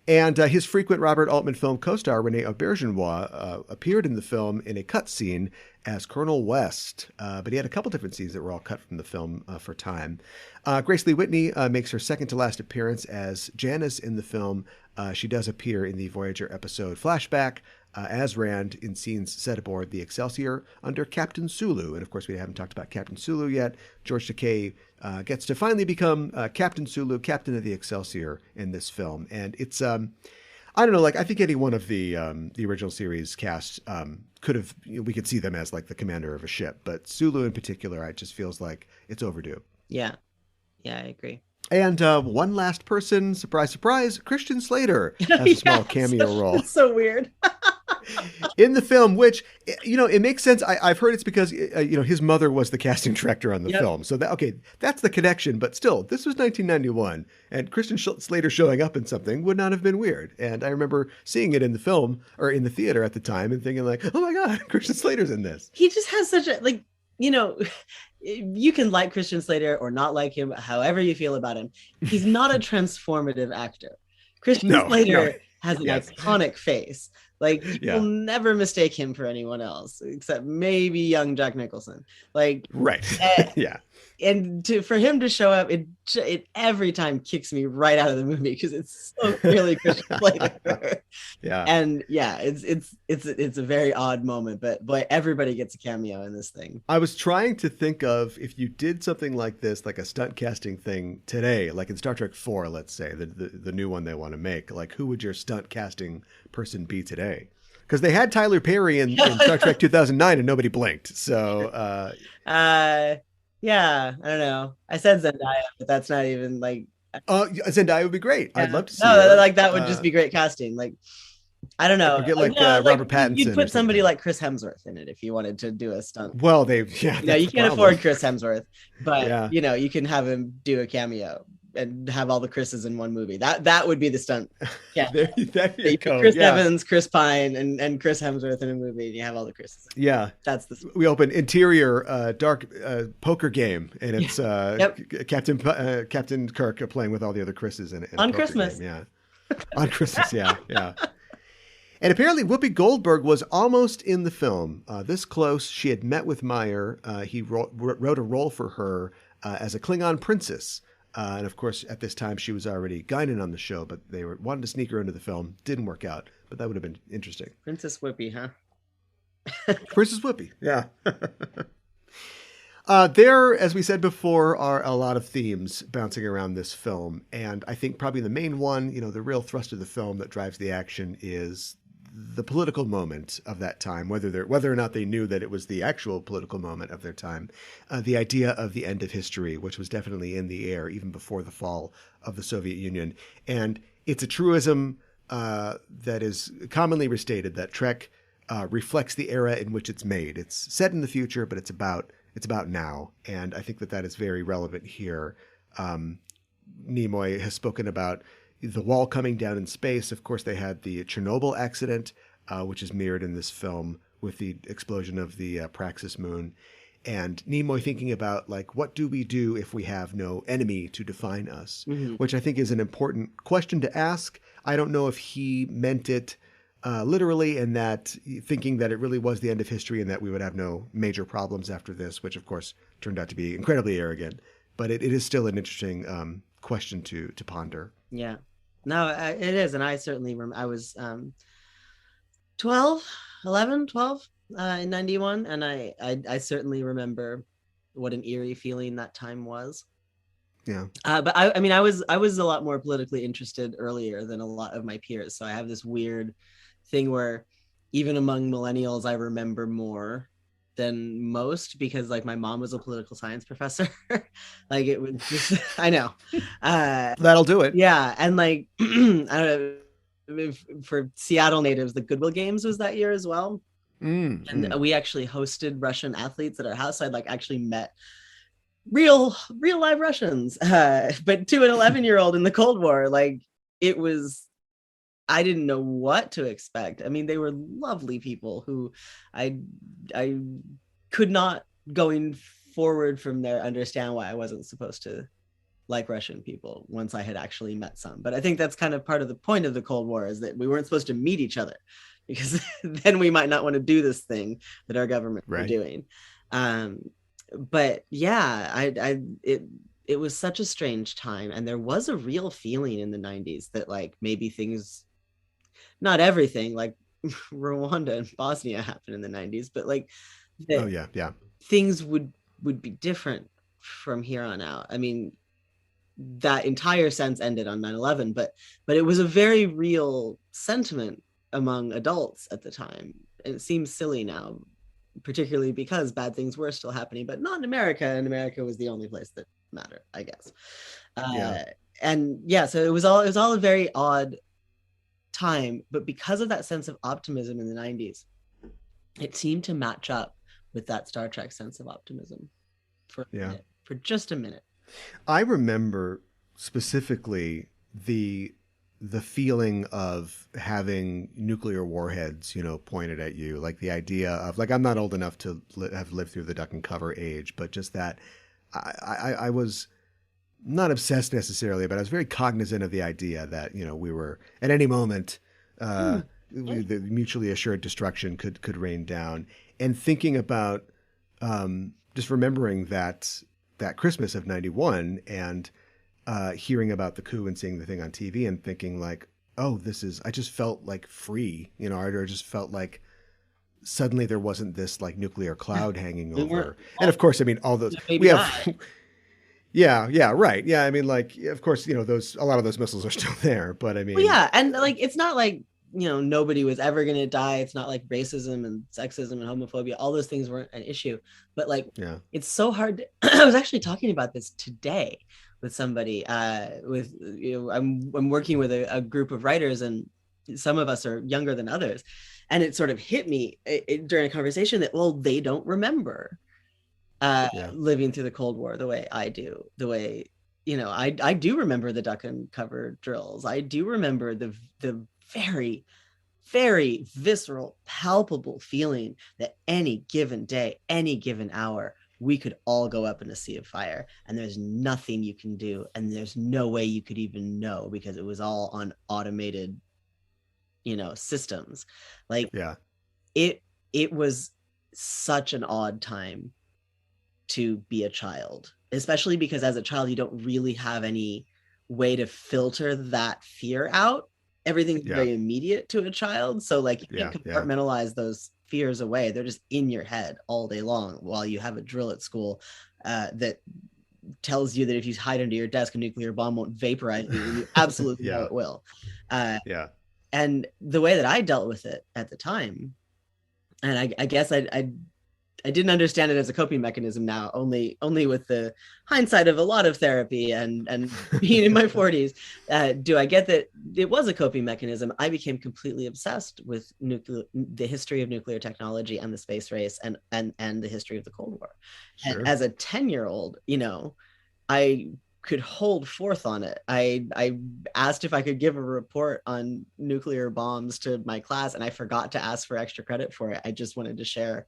And his frequent Robert Altman film co-star Rene Auberjonois appeared in the film in a cut scene as Colonel West, but he had a couple different scenes that were all cut from the film for time. Grace Lee Whitney makes her second to last appearance as Janice in the film. She does appear in the Voyager episode Flashback as Rand in scenes set aboard the Excelsior under Captain Sulu. And of course, we haven't talked about Captain Sulu yet. George Takei gets to finally become Captain Sulu, captain of the Excelsior in this film. And it's, I don't know, like I think any one of the original series cast could have, we could see them as like the commander of a ship. But Sulu in particular, it just feels like it's overdue. Yeah. Yeah, I agree. And one last person, surprise, surprise, Christian Slater has a small cameo role. It's so weird. In the film, which, it makes sense. I've heard it's because, his mother was the casting director on the film. So, that's the connection. But still, this was 1991. And Christian Slater showing up in something would not have been weird. And I remember seeing it in the film or in the theater at the time and thinking like, oh my God, Christian Slater's in this. He just has such a, you can like Christian Slater or not like him, however you feel about him. He's not a transformative actor. Christian Slater has an iconic face. Like, you'll never mistake him for anyone else, except maybe young Jack Nicholson. Like, right. Yeah. And for him to show up, it every time kicks me right out of the movie because it's so clearly Christian Slater. Yeah. And yeah, it's a very odd moment, but boy, everybody gets a cameo in this thing. I was trying to think of if you did something like this, like a stunt casting thing today, like in Star Trek IV, let's say, the new one they want to make, like who would your stunt casting person be today? Because they had Tyler Perry in Star Trek 2009 and nobody blinked. So, yeah, I don't know. I said Zendaya, but that's not even like. Zendaya would be great. Yeah. I'd love to see. No, like that would just be great casting. Like, I don't know. Get Robert Pattinson. You'd put somebody like Chris Hemsworth in it if you wanted to do a stunt. Well, you can't afford Chris Hemsworth, but you can have him do a cameo and have all the Chris's in one movie. That would be the stunt. Yeah, there you go. Chris Evans, Chris Pine, and Chris Hemsworth in a movie, and you have all the Chris's. Yeah, that's the. We open interior dark poker game, and it's Captain Kirk playing with all the other Chris's in on Christmas. Game. Yeah, on Christmas. Yeah. And apparently Whoopi Goldberg was almost in the film. This close, she had met with Meyer. He wrote a role for her as a Klingon princess. And of course, at this time, she was already Guinan on the show, but they wanted to sneak her into the film. Didn't work out, but that would have been interesting. Princess Whoopi, huh? Princess Whoopi, yeah. There, as we said before, are a lot of themes bouncing around this film. And I think probably the main one, the real thrust of the film that drives the action is the political moment of that time, whether or not they knew that it was the actual political moment of their time, the idea of the end of history, which was definitely in the air even before the fall of the Soviet Union. And it's a truism that is commonly restated that Trek reflects the era in which it's made. It's set in the future, but it's about now, and I think that is very relevant here. Nimoy has spoken about the wall coming down in space. Of course, they had the Chernobyl accident, which is mirrored in this film with the explosion of the Praxis moon. And Nimoy thinking about, like, what do we do if we have no enemy to define us? Mm-hmm. Which I think is an important question to ask. I don't know if he meant it literally, and that thinking that it really was the end of history and that we would have no major problems after this, which of course turned out to be incredibly arrogant. But it is still an interesting question to ponder. Yeah, no, it is. And I certainly I was 12 in 91, and I certainly remember what an eerie feeling that time was. Yeah. But I mean, I was a lot more politically interested earlier than a lot of my peers, so I have this weird thing where even among millennials I remember more than most, because like my mom was a political science professor. Like it was just, I know that'll do it. Yeah. And like I don't know, for Seattle natives, the Goodwill Games was that year as well. And we actually hosted Russian athletes at our house. So I'd like actually met real live Russians, but to an 11-year-old in the Cold War, like it was, I didn't know what to expect. I mean, they were lovely people who I could not, going forward from there, understand why I wasn't supposed to like Russian people once I had actually met some. But I think that's kind of part of the point of the Cold War, is that we weren't supposed to meet each other, because then we might not want to do this thing that our government were doing. But yeah, it was such a strange time, and there was a real feeling in the 90s that like maybe things, not everything, like Rwanda and Bosnia happened in the 90s, but like things would be different from here on out. I mean, that entire sense ended on 9/11, but it was a very real sentiment among adults at the time. And it seems silly now, particularly because bad things were still happening, but not in America. And America was the only place that mattered, I guess. And yeah, so it was all a very odd time, but because of that sense of optimism in the 90s, it seemed to match up with that Star Trek sense of optimism for just a minute. I remember specifically the feeling of having nuclear warheads, pointed at you, like the idea of, like, I'm not old enough to have lived through the duck and cover age, but just that I was not obsessed necessarily, but I was very cognizant of the idea that, we were at any moment, the mutually assured destruction could rain down. And thinking about just remembering that Christmas of 91 and hearing about the coup and seeing the thing on TV and thinking like, oh, I just felt like free, I just felt like suddenly there wasn't this like nuclear cloud hanging over. And of course, I mean, all those we have. Yeah, right. Yeah, I mean, like, of course, a lot of those missiles are still there, but I mean, well, yeah, and like, it's not like nobody was ever going to die. It's not like racism and sexism and homophobia, all those things weren't an issue. But like, it's so hard. I was actually talking about this today with somebody. I'm working with a group of writers, and some of us are younger than others, and it sort of hit me during a conversation that, well, they don't remember living through the Cold War the way I do. The way I do remember the duck and cover drills. I do remember the very, very visceral, palpable feeling that any given day, any given hour, we could all go up in a sea of fire, and there's nothing you can do, and there's no way you could even know, because it was all on automated, systems. Like, it was such an odd time to be a child, especially because as a child, you don't really have any way to filter that fear out. Everything's very immediate to a child. So like, you can't compartmentalize those fears away. They're just in your head all day long while you have a drill at school that tells you that if you hide under your desk, a nuclear bomb won't vaporize you. You absolutely know it will. And the way that I dealt with it at the time, and I guess I didn't understand it as a coping mechanism now, only with the hindsight of a lot of therapy and being in my 40s. Do I get that it was a coping mechanism? I became completely obsessed with the history of nuclear technology and the space race and the history of the Cold War. Sure. And as a 10-year-old, I could hold forth on it. I asked if I could give a report on nuclear bombs to my class, and I forgot to ask for extra credit for it. I just wanted to share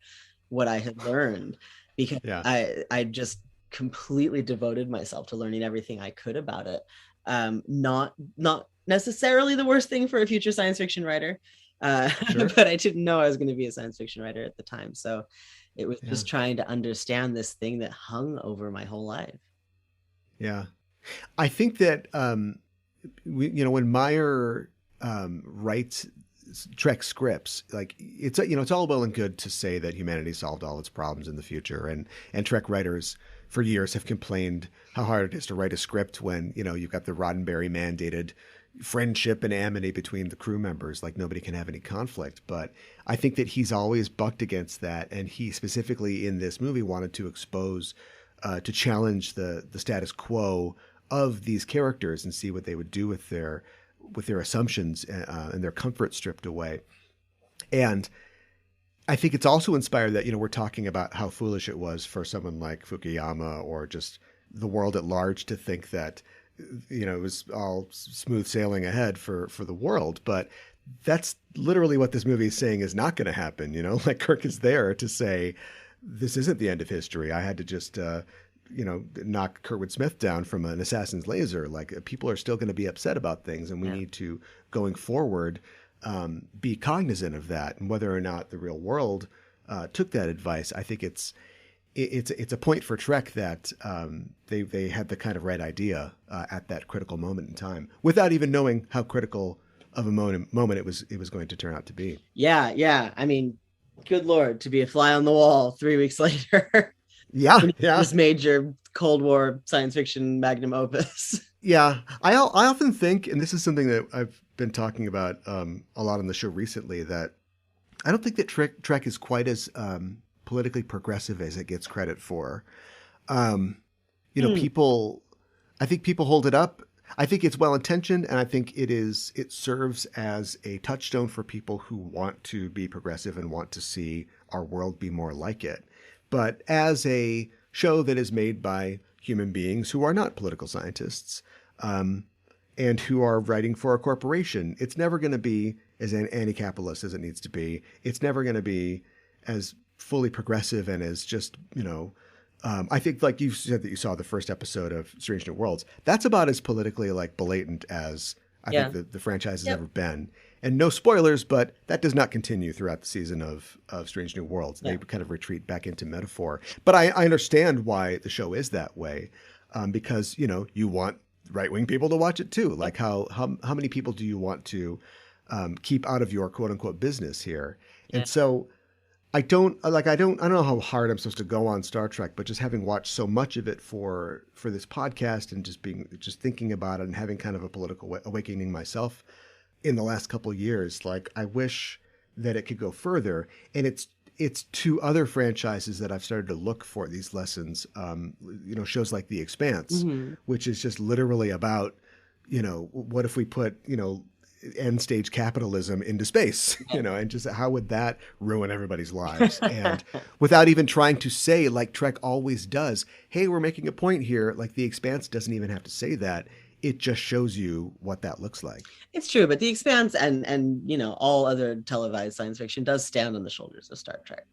what I had learned, because I just completely devoted myself to learning everything I could about it. Not necessarily the worst thing for a future science fiction writer, sure. But I didn't know I was going to be a science fiction writer at the time. So it was just trying to understand this thing that hung over my whole life. Yeah. I think that, when Meyer writes Trek scripts, like it's all well and good to say that humanity solved all its problems in the future, and Trek writers for years have complained how hard it is to write a script when you've got the Roddenberry mandated friendship and amity between the crew members, like nobody can have any conflict. But I think that he's always bucked against that, and he specifically in this movie wanted to expose, to challenge the status quo of these characters and see what they would do with their assumptions and their comfort stripped away. And I think it's also inspired that, we're talking about how foolish it was for someone like Fukuyama or just the world at large to think that, it was all smooth sailing ahead for the world. But that's literally what this movie is saying is not going to happen. Like Kirk is there to say, this isn't the end of history. I had to just, knock Kurtwood Smith down from an assassin's laser. Like people are still going to be upset about things, and we need to, going forward, be cognizant of that. And whether or not the real world took that advice, I think it's a point for Trek that they had the kind of right idea at that critical moment in time, without even knowing how critical of a moment it was going to turn out to be. Yeah. I mean, good Lord, to be a fly on the wall 3 weeks later. Yeah. This major Cold War science fiction magnum opus. Yeah. I often think, and this is something that I've been talking about a lot on the show recently, that I don't think that Trek is quite as politically progressive as it gets credit for. People, I think people hold it up. I think it's well-intentioned, and I think it serves as a touchstone for people who want to be progressive and want to see our world be more like it. But as a show that is made by human beings who are not political scientists, and who are writing for a corporation, it's never going to be as anti-capitalist as it needs to be. It's never going to be as fully progressive and as just, I think, like you said that you saw the first episode of Strange New Worlds, that's about as politically blatant as I think the franchise has ever been. And no spoilers, but that does not continue throughout the season of Strange New Worlds. They kind of retreat back into metaphor. But I understand why the show is that way, because, you want right-wing people to watch it too. Like how many people do you want to keep out of your quote unquote business here? And so I don't know how hard I'm supposed to go on Star Trek, but just having watched so much of it for this podcast and just thinking about it and having kind of a political awakening myself in the last couple of years, like I wish that it could go further. And it's two other franchises that I've started to look for these lessons. Shows like The Expanse, which is just literally about, what if we put, end stage capitalism into space, and just how would that ruin everybody's lives? And without even trying to say, like Trek always does, hey, we're making a point here. Like The Expanse doesn't even have to say that. It just shows you what that looks like. It's true, but The Expanse and all other televised science fiction does stand on the shoulders of Star Trek.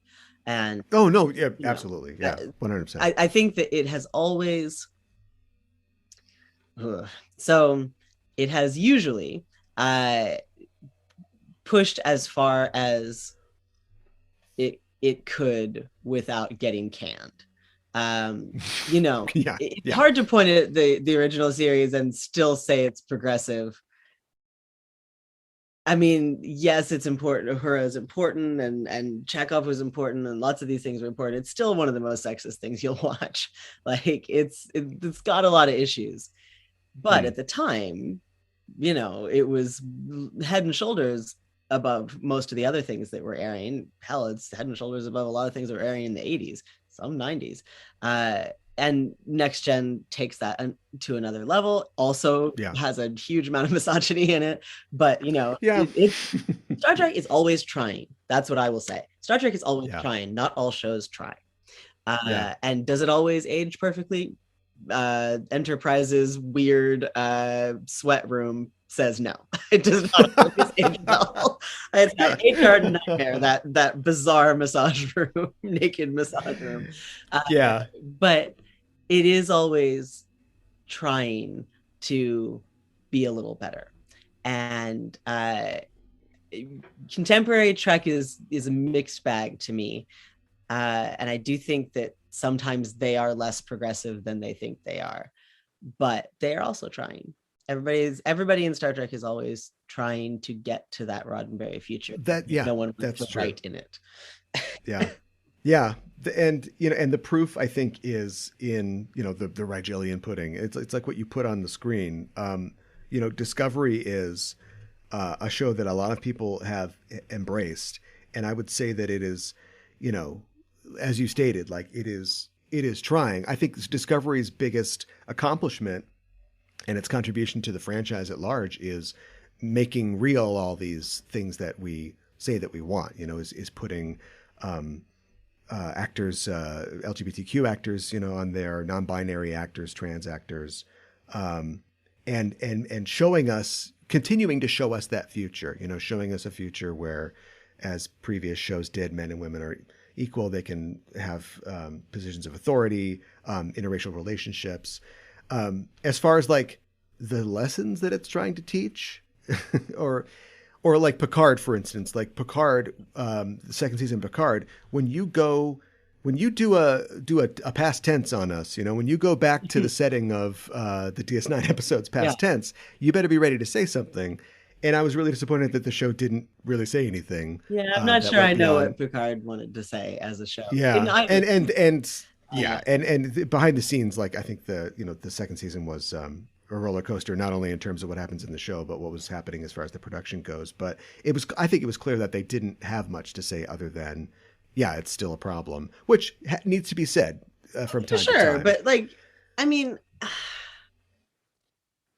And absolutely. 100%. I think that it has always so it has usually pushed as far as it could without getting canned. It's hard to point at the original series and still say it's progressive. I mean, yes, it's important. Uhura is important, and Chekhov was important, and lots of these things were important. It's still one of the most sexist things you'll watch. Like it's got a lot of issues, but at the time, it was head and shoulders above most of the other things that were airing. Hell, it's head and shoulders above a lot of things that were airing in the 80s, some 90s. And Next Gen takes that to another level. Also has a huge amount of misogyny in it, but Star Trek is always trying. That's what I will say. Star Trek is always trying. Not all shows try. And does it always age perfectly? Enterprise's weird sweat room says no. It does not always age well. It's that HR nightmare, that bizarre massage room, naked massage room. But it is always trying to be a little better. And contemporary Trek is a mixed bag to me. And I do think that sometimes they are less progressive than they think they are, but they are also trying. Everybody in Star Trek is always trying to get to that Roddenberry future. No one was right in it. And and the proof, I think, is in the Rigelian pudding. It's like what you put on the screen. Discovery is a show that a lot of people have embraced, and I would say that it is, as you stated, like it is trying. I think Discovery's biggest accomplishment and its contribution to the franchise at large is making real all these things that we say that we want, is putting actors, LGBTQ actors, on there, non-binary actors, trans actors, and showing us, continuing to show us that future, showing us a future where, as previous shows did, men and women are equal. They can have positions of authority, interracial relationships. As far as like the lessons that it's trying to teach, or like Picard, for instance, like Picard, the second season of Picard, when you do a past tense on us, when you go back to the setting of the DS9 episodes past tense, you better be ready to say something. And I was really disappointed that the show didn't really say anything. Yeah, I'm not sure I know what Picard wanted to say as a show. Yeah, and behind the scenes, like I think the second season was a roller coaster, not only in terms of what happens in the show, but what was happening as far as the production goes. But I think it was clear that they didn't have much to say other than, it's still a problem, which needs to be said from time to time. Sure, but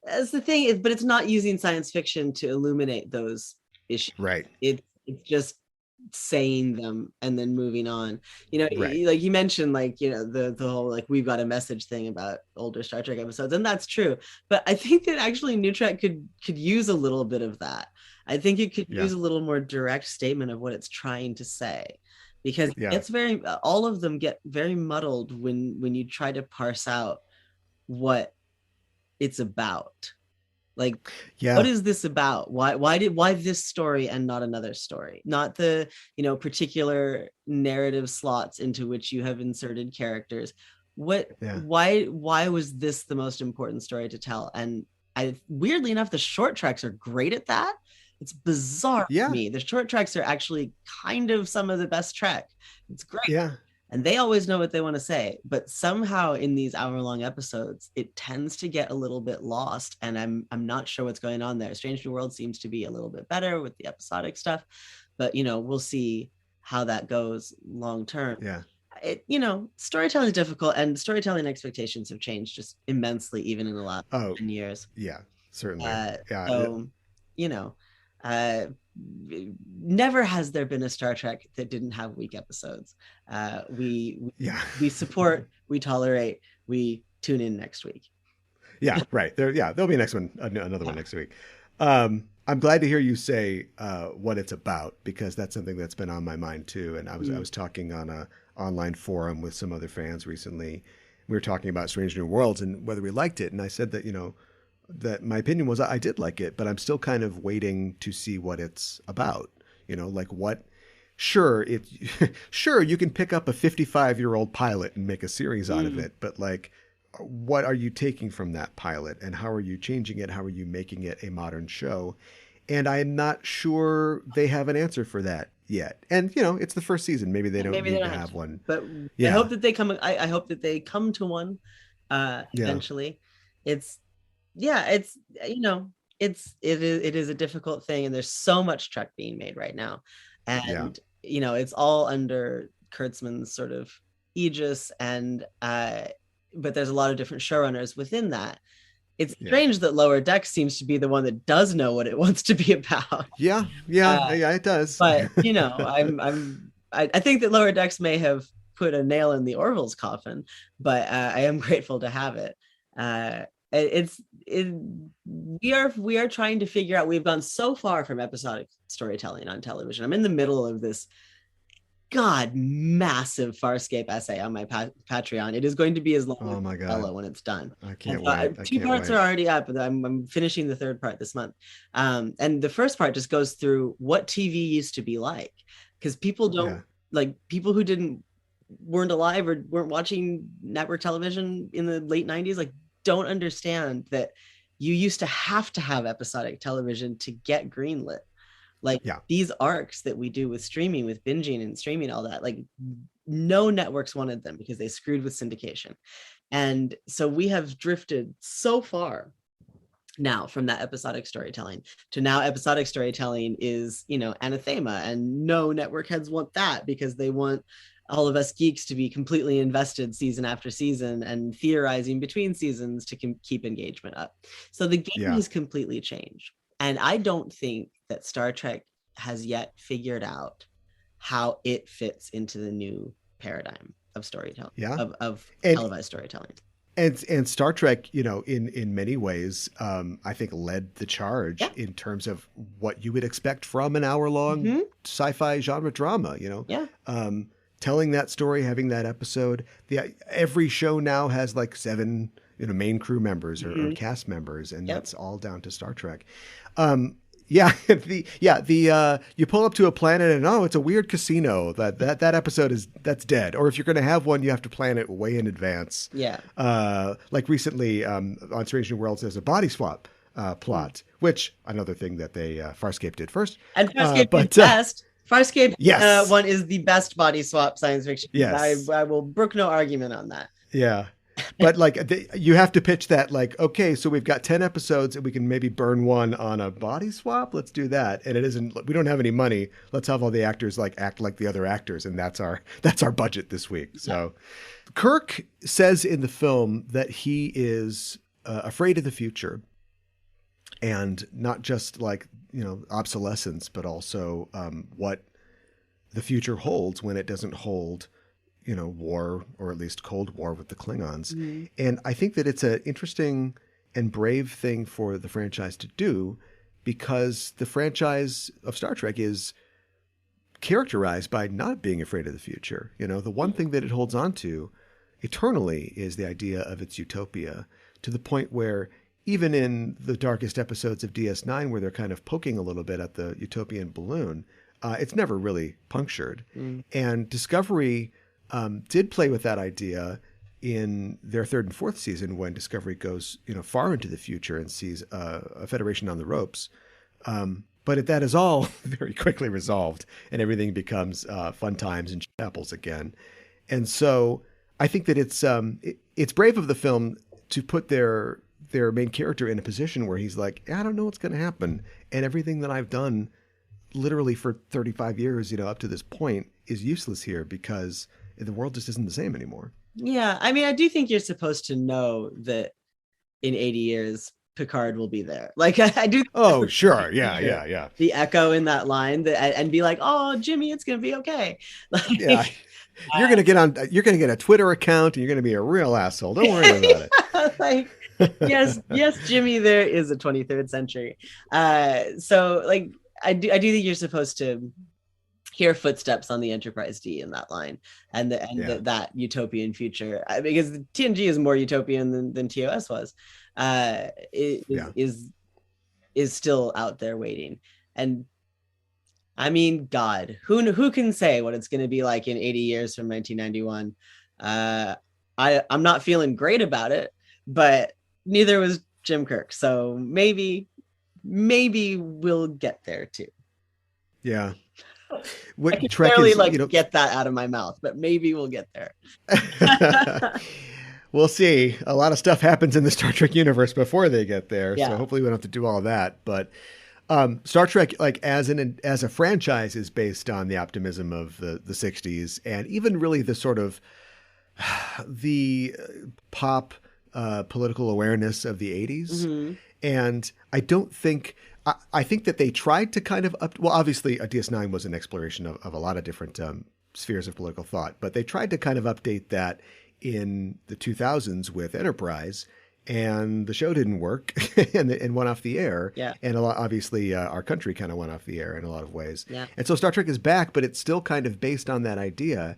as the thing is, but it's not using science fiction to illuminate those issues. Right. It's just saying them and then moving on. Like you mentioned, like, the whole, like, we've got a message thing about older Star Trek episodes, and that's true. But I think that actually New Trek could use a little bit of that. I think it could use a little more direct statement of what it's trying to say. Because it's all of them get very muddled when you try to parse out what it's about. Like, what is this about? Why this story and not another story? Not the, particular narrative slots into which you have inserted characters. Why was this the most important story to tell? And weirdly enough, the short tracks are great at that. It's bizarre to me. The short tracks are actually kind of some of the best Trek. It's great. Yeah. And they always know what they want to say. But somehow in these hour-long episodes, it tends to get a little bit lost. And I'm not sure what's going on there. Strange New World seems to be a little bit better with the episodic stuff. But, we'll see how that goes long term. Yeah. Storytelling is difficult, and storytelling expectations have changed just immensely, even in the last 10 years. Yeah, certainly. Never has there been a Star Trek that didn't have weak episodes. We support, we tolerate, we tune in next week. Yeah, right. There'll be another one next week. I'm glad to hear you say what it's about, because that's something that's been on my mind too. And I was talking on a online forum with some other fans recently. We were talking about Strange New Worlds and whether we liked it, and I said that that my opinion was I did like it, but I'm still kind of waiting to see what it's about. Like what? Sure, you can pick up a 55-year-old pilot and make a series out of it, but like, what are you taking from that pilot, and how are you changing it? How are you making it a modern show? And I'm not sure they have an answer for that yet. And it's the first season. Maybe they don't need to have one. But I hope that they come. I hope that they come to one eventually. It's it is a difficult thing, and there's so much Trek being made right now, and it's all under Kurtzman's sort of aegis, and but there's a lot of different showrunners within that. It's strange that Lower Decks seems to be the one that does know what it wants to be about. Yeah, it does. But I think that Lower Decks may have put a nail in the Orville's coffin, but I am grateful to have it. We are trying to figure out. We've gone so far from episodic storytelling on television. I'm in the middle of this massive Farscape essay on my Patreon. It is going to be as long as Bella when it's done. I can't wait. Two parts are already up, and I'm finishing the third part this month. And the first part just goes through what TV used to be like, because people don't like people who weren't alive or weren't watching network television in the late 90s, like don't understand that you used to have episodic television to get greenlit. Like these arcs that we do with streaming, with binging and streaming, all that, like no networks wanted them because they screwed with syndication. And so we have drifted so far now from that episodic storytelling to now episodic storytelling is, anathema, and no network heads want that because they want all of us geeks to be completely invested season after season and theorizing between seasons to keep engagement up. So the game has completely changed. And I don't think that Star Trek has yet figured out how it fits into the new paradigm of storytelling, of televised storytelling. And Star Trek, in many ways, I think led the charge in terms of what you would expect from an hour-long sci-fi genre drama, telling that story, having that episode. Every show now has like 7 main crew members or cast members, and that's all down to Star Trek. You pull up to a planet and it's a weird casino. That episode that's dead. Or if you're going to have one, you have to plan it way in advance. Yeah. Like recently on Strange New Worlds, there's a body swap plot, which another thing that they Farscape did first. And Farscape did best. Farscape one is the best body swap science fiction. Yes. I will brook no argument on that. Yeah. But you have to pitch that okay, so we've got 10 episodes and we can maybe burn one on a body swap. Let's do that. And we don't have any money. Let's have all the actors act like the other actors. And that's our budget this week. So Kirk says in the film that he is afraid of the future, and not just obsolescence, but also what the future holds when it doesn't hold war, or at least Cold War with the Klingons. Mm-hmm. And I think that it's an interesting and brave thing for the franchise to do, because the franchise of Star Trek is characterized by not being afraid of the future. The one thing that it holds on to eternally is the idea of its utopia, to the point where even in the darkest episodes of DS9, where they're kind of poking a little bit at the utopian balloon, it's never really punctured. Mm. And Discovery did play with that idea in their 3rd and 4th season, when Discovery goes, far into the future and sees a Federation on the ropes. But that is all very quickly resolved, and everything becomes fun times and apples again. And so I think that it's brave of the film to put their main character in a position where he's like, I don't know what's going to happen, and everything that I've done literally for 35 years, up to this point, is useless here, because the world just isn't the same anymore. Yeah. I mean, I do think you're supposed to know that in 80 years, Picard will be there. I do. Oh, sure. Yeah. The echo in that line and be like, oh, Jimmy, it's going to be okay. Yeah. You're going to get a Twitter account, and you're going to be a real asshole. Don't worry about it. Yes, Jimmy, there is a 23rd century. So I do think you're supposed to hear footsteps on the Enterprise D in that line, and that utopian future, because the TNG is more utopian than TOS was. Is still out there waiting. And I mean, God, who can say what it's going to be like in 80 years from 1991? I'm not feeling great about it, but neither was Jim Kirk. So maybe we'll get there too. Yeah. I can barely get that out of my mouth, but maybe we'll get there. we'll see. A lot of stuff happens in the Star Trek universe before they get there, so Yeah. hopefully we don't have to do all of that. But Star Trek, like as a franchise, is based on the optimism of the '60s, and even really the sort of the pop political awareness of the '80s. Hmm. And I don't think I think that they tried to kind of well, obviously, DS9 was an exploration of a lot of different spheres of political thought, but they tried to kind of update that in the 2000s with Enterprise, and the show didn't work and went off the air. Yeah. And a lot, obviously, our country kind of went off the air in a lot of ways. Yeah. And so Star Trek is back, but it's still kind of based on that idea.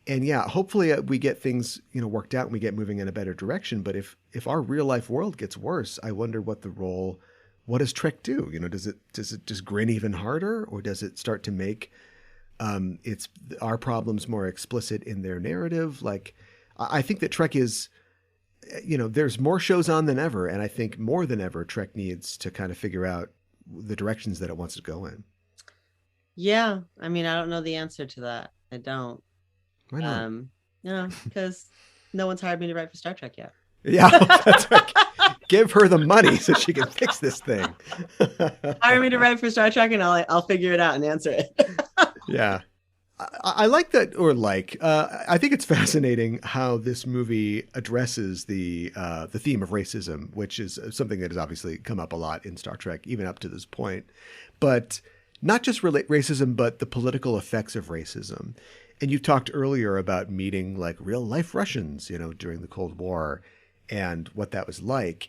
And yeah, hopefully we get things, worked out and we get moving in a better direction. But if our real life world gets worse, I wonder what does Trek do? Does it just grin even harder, or does it start to make it's our problems more explicit in their narrative? Like, I think that Trek is, there's more shows on than ever, and I think more than ever Trek needs to kind of figure out the directions that it wants to go in. Yeah, I mean, I don't know the answer to that. I don't. Why not? Because no one's hired me to write for Star Trek yet. Yeah, that's right. Give her the money so she can fix this thing. Hire me to write for Star Trek, and I'll figure it out and answer it. Yeah. I like that, I think it's fascinating how this movie addresses the theme of racism, which is something that has obviously come up a lot in Star Trek, even up to this point. But not just racism, but the political effects of racism. And you talked earlier about meeting like real life Russians, during the Cold War and what that was like.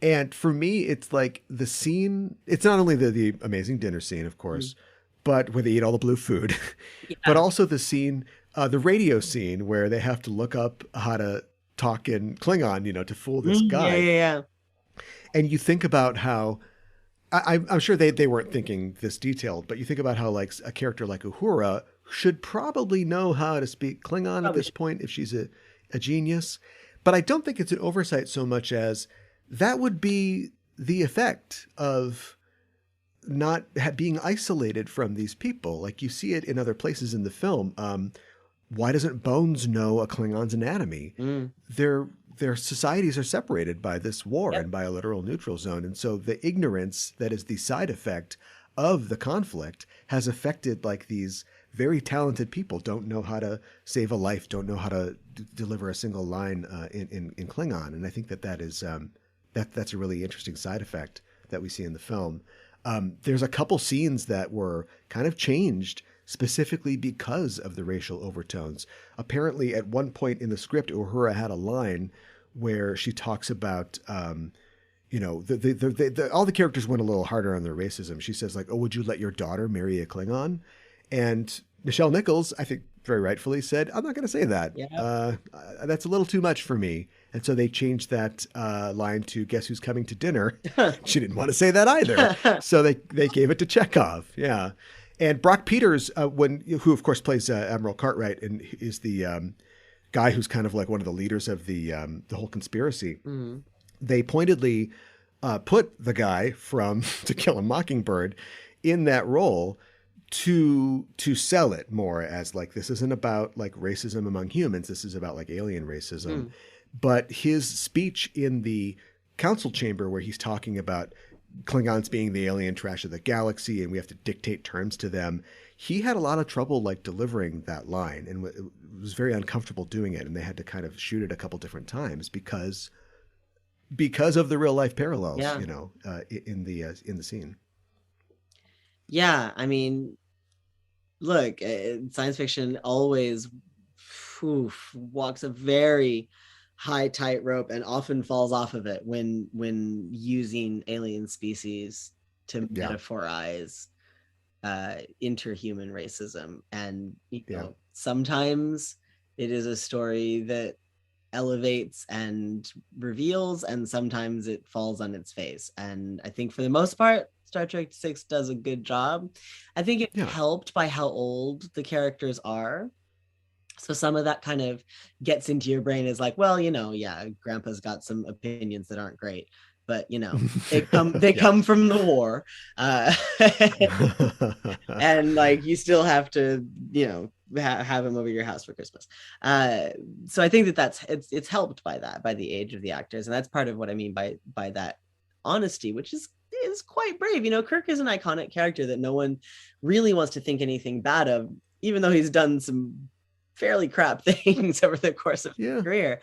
And for me, it's like the scene, it's not only the amazing dinner scene, of course, but where they eat all the blue food, but also the scene, the radio scene where they have to look up how to talk in Klingon, to fool this guy. Yeah. And you think about how, I'm sure they weren't thinking this detailed, but you think about how like a character like Uhura should probably know how to speak Klingon at this point if she's a genius. But I don't think it's an oversight so much as that would be the effect of not being isolated from these people. Like you see it in other places in the film. Why doesn't Bones know a Klingon's anatomy? Their societies are separated by this war and by a literal neutral zone. And so the ignorance that is the side effect of the conflict has affected like these very talented people don't know how to save a life, don't know how to deliver a single line in Klingon. And I think that is that's a really interesting side effect that we see in the film. There's a couple scenes that were kind of changed specifically because of the racial overtones. Apparently, at one point in the script, Uhura had a line where she talks about, all the characters went a little harder on their racism. She says like, "Oh, would you let your daughter marry a Klingon?" And Nichelle Nichols, I think very rightfully, said, "I'm not going to say that. Yeah. That's a little too much for me." And so they changed that line to "Guess who's coming to dinner?" She didn't want to say that either, so they gave it to Chekhov. Yeah, and Brock Peters, who of course plays Admiral Cartwright and is the guy who's kind of like one of the leaders of the whole conspiracy. Mm-hmm. They pointedly put the guy from To Kill a Mockingbird in that role to sell it more as like, this isn't about like racism among humans. This is about like alien racism. But his speech in the council chamber where he's talking about Klingons being the alien trash of the galaxy and we have to dictate terms to them, he had a lot of trouble like delivering that line and was very uncomfortable doing it. And they had to kind of shoot it a couple different times because of the real life parallels, in the scene. Yeah, I mean, look, science fiction always walks a very high tightrope and often falls off of it when using alien species to metaphorize interhuman racism. And sometimes it is a story that elevates and reveals, and sometimes it falls on its face. And I think for the most part, Star Trek 6 does a good job. I think it helped by how old the characters are. So some of that kind of gets into your brain is like, well, Grandpa's got some opinions that aren't great, but they come from the war. And like, you still have to, have him over your house for Christmas. So I think that it's helped by that, by the age of the actors, and that's part of what I mean by that honesty, which is quite brave. Kirk is an iconic character that no one really wants to think anything bad of, even though he's done some fairly crap things over the course of his career.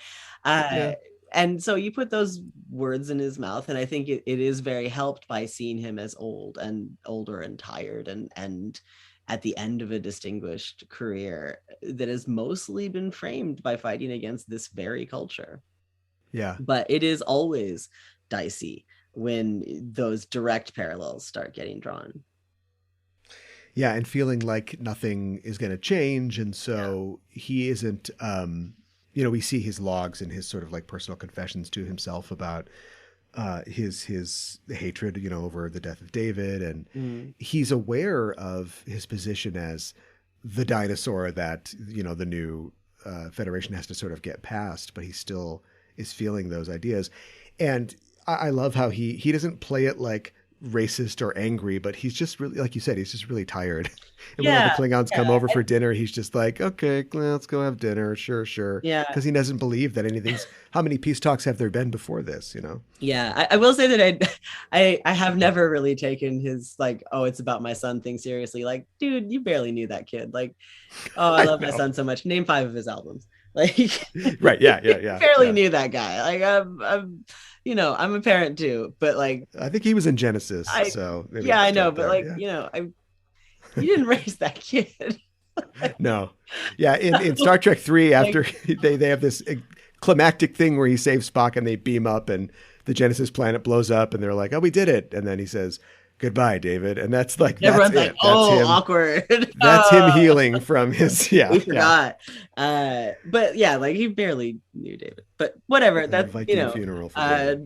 And so you put those words in his mouth, and I think it is very helped by seeing him as older and tired and at the end of a distinguished career that has mostly been framed by fighting against this very culture. Yeah. But it is always dicey when those direct parallels start getting drawn. Yeah, and feeling like nothing is going to change. And so he isn't, we see his logs and his sort of like personal confessions to himself about his hatred, over the death of David. And he's aware of his position as the dinosaur that, the new Federation has to sort of get past, but he still is feeling those ideas. And I love how he doesn't play it like racist or angry, but he's just really, like you said, he's just really tired. And when the Klingons come over for dinner, he's just like, okay, let's go have dinner. Sure. Yeah. Because he doesn't believe that anything's, how many peace talks have there been before this, Yeah. I will say that I have never really taken his like, oh, it's about my son thing seriously. Like, dude, you barely knew that kid. Like, oh, I love my son so much. Name 5 of his albums. Like, right. Yeah. Barely knew that guy. Like, I'm a parent too, but like, I think he was in Genesis. So maybe I know, but like, you didn't raise that kid. No. Yeah. In Star Trek 3, after they have this climactic thing where he saves Spock and they beam up and the Genesis planet blows up and they're like, oh, we did it. And then he says, goodbye, David. And that's like, everyone's that's like, oh, awkward. That's him healing from his, we forgot. But yeah, like he barely knew David, but whatever. That's, funeral for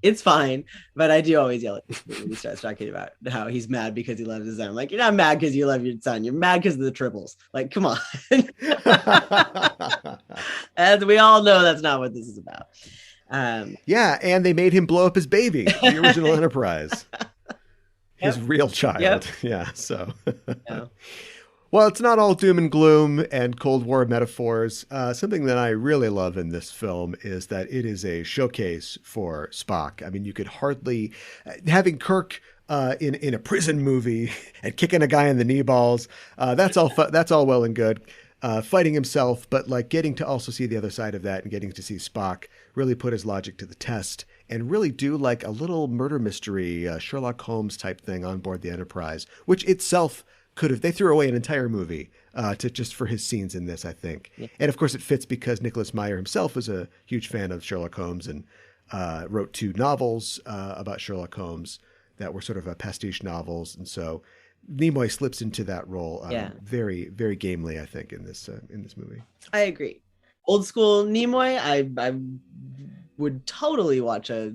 it's fine. But I do always yell at him when he starts talking about how he's mad because he loves his son. I'm like, you're not mad because you love your son. You're mad because of the triples. Like, come on. And we all know that's not what this is about. Yeah, and they made him blow up his baby, the original Enterprise. His real child. Yep. Yeah, so. Well, it's not all doom and gloom and Cold War metaphors. Something that I really love in this film is that it is a showcase for Spock. I mean, you could hardly... having Kirk in a prison movie and kicking a guy in the knee balls, that's all well and good. Fighting himself, but like getting to also see the other side of that and getting to see Spock really put his logic to the test and really do like a little murder mystery, Sherlock Holmes type thing on board the Enterprise, which itself they threw away an entire movie just for his scenes in this, I think. Yeah. And of course it fits because Nicholas Meyer himself was a huge fan of Sherlock Holmes and wrote 2 novels about Sherlock Holmes that were sort of pastiche novels. And so Nimoy slips into that role very, very gamely, I think, in this movie. I agree. Old school Nimoy, I would totally watch a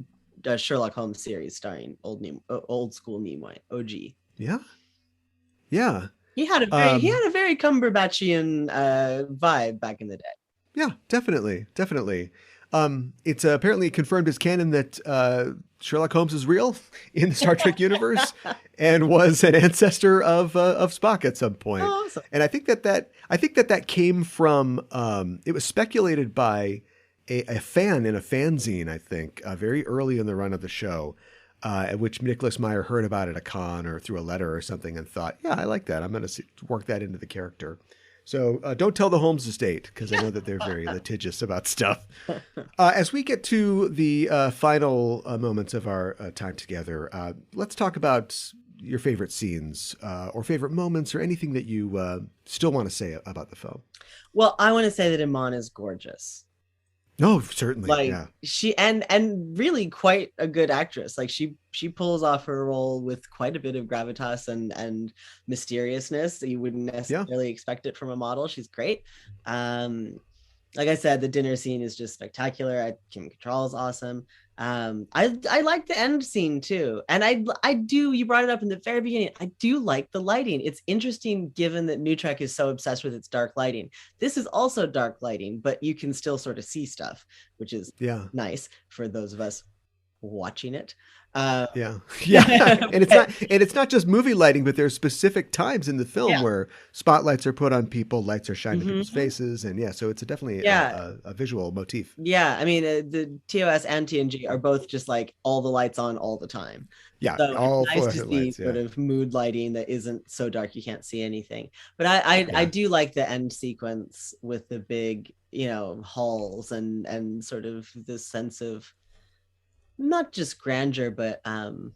Sherlock Holmes series starring old school Nimoy, OG. Yeah. He had a very Cumberbatchian vibe back in the day. Yeah, definitely. It's apparently confirmed as canon that Sherlock Holmes is real in the Star Trek universe and was an ancestor of Spock at some point. Oh, awesome. And I think that came from it was speculated by a fan in a fanzine, I think, very early in the run of the show, at which Nicholas Meyer heard about at a con or through a letter or something and thought, yeah, I like that. I'm going to work that into the character. So don't tell the Holmes estate, because I know that they're very litigious about stuff. As we get to the final moments of our time together, let's talk about your favorite scenes or favorite moments or anything that you still want to say about the film. Well, I want to say that Iman is gorgeous. No, certainly. Like yeah. she and really quite a good actress. Like she pulls off her role with quite a bit of gravitas and mysteriousness that you wouldn't necessarily expect it from a model. She's great. Like I said, the dinner scene is just spectacular. Kim Cattrall is awesome. I like the end scene too. And I do, you brought it up in the very beginning. I do like the lighting. It's interesting given that New Trek is so obsessed with its dark lighting. This is also dark lighting, but you can still sort of see stuff, which is nice for those of us watching it. Yeah. And it's not just movie lighting, but there's specific times in the film where spotlights are put on people, lights are shined in people's faces. And so it's definitely a visual motif. Yeah. I mean, the TOS and TNG are both just like all the lights on all the time. Yeah. So all it's nice to see lights, sort of mood lighting that isn't so dark you can't see anything. But I do like the end sequence with the big, halls and sort of this sense of not just grandeur, but I don't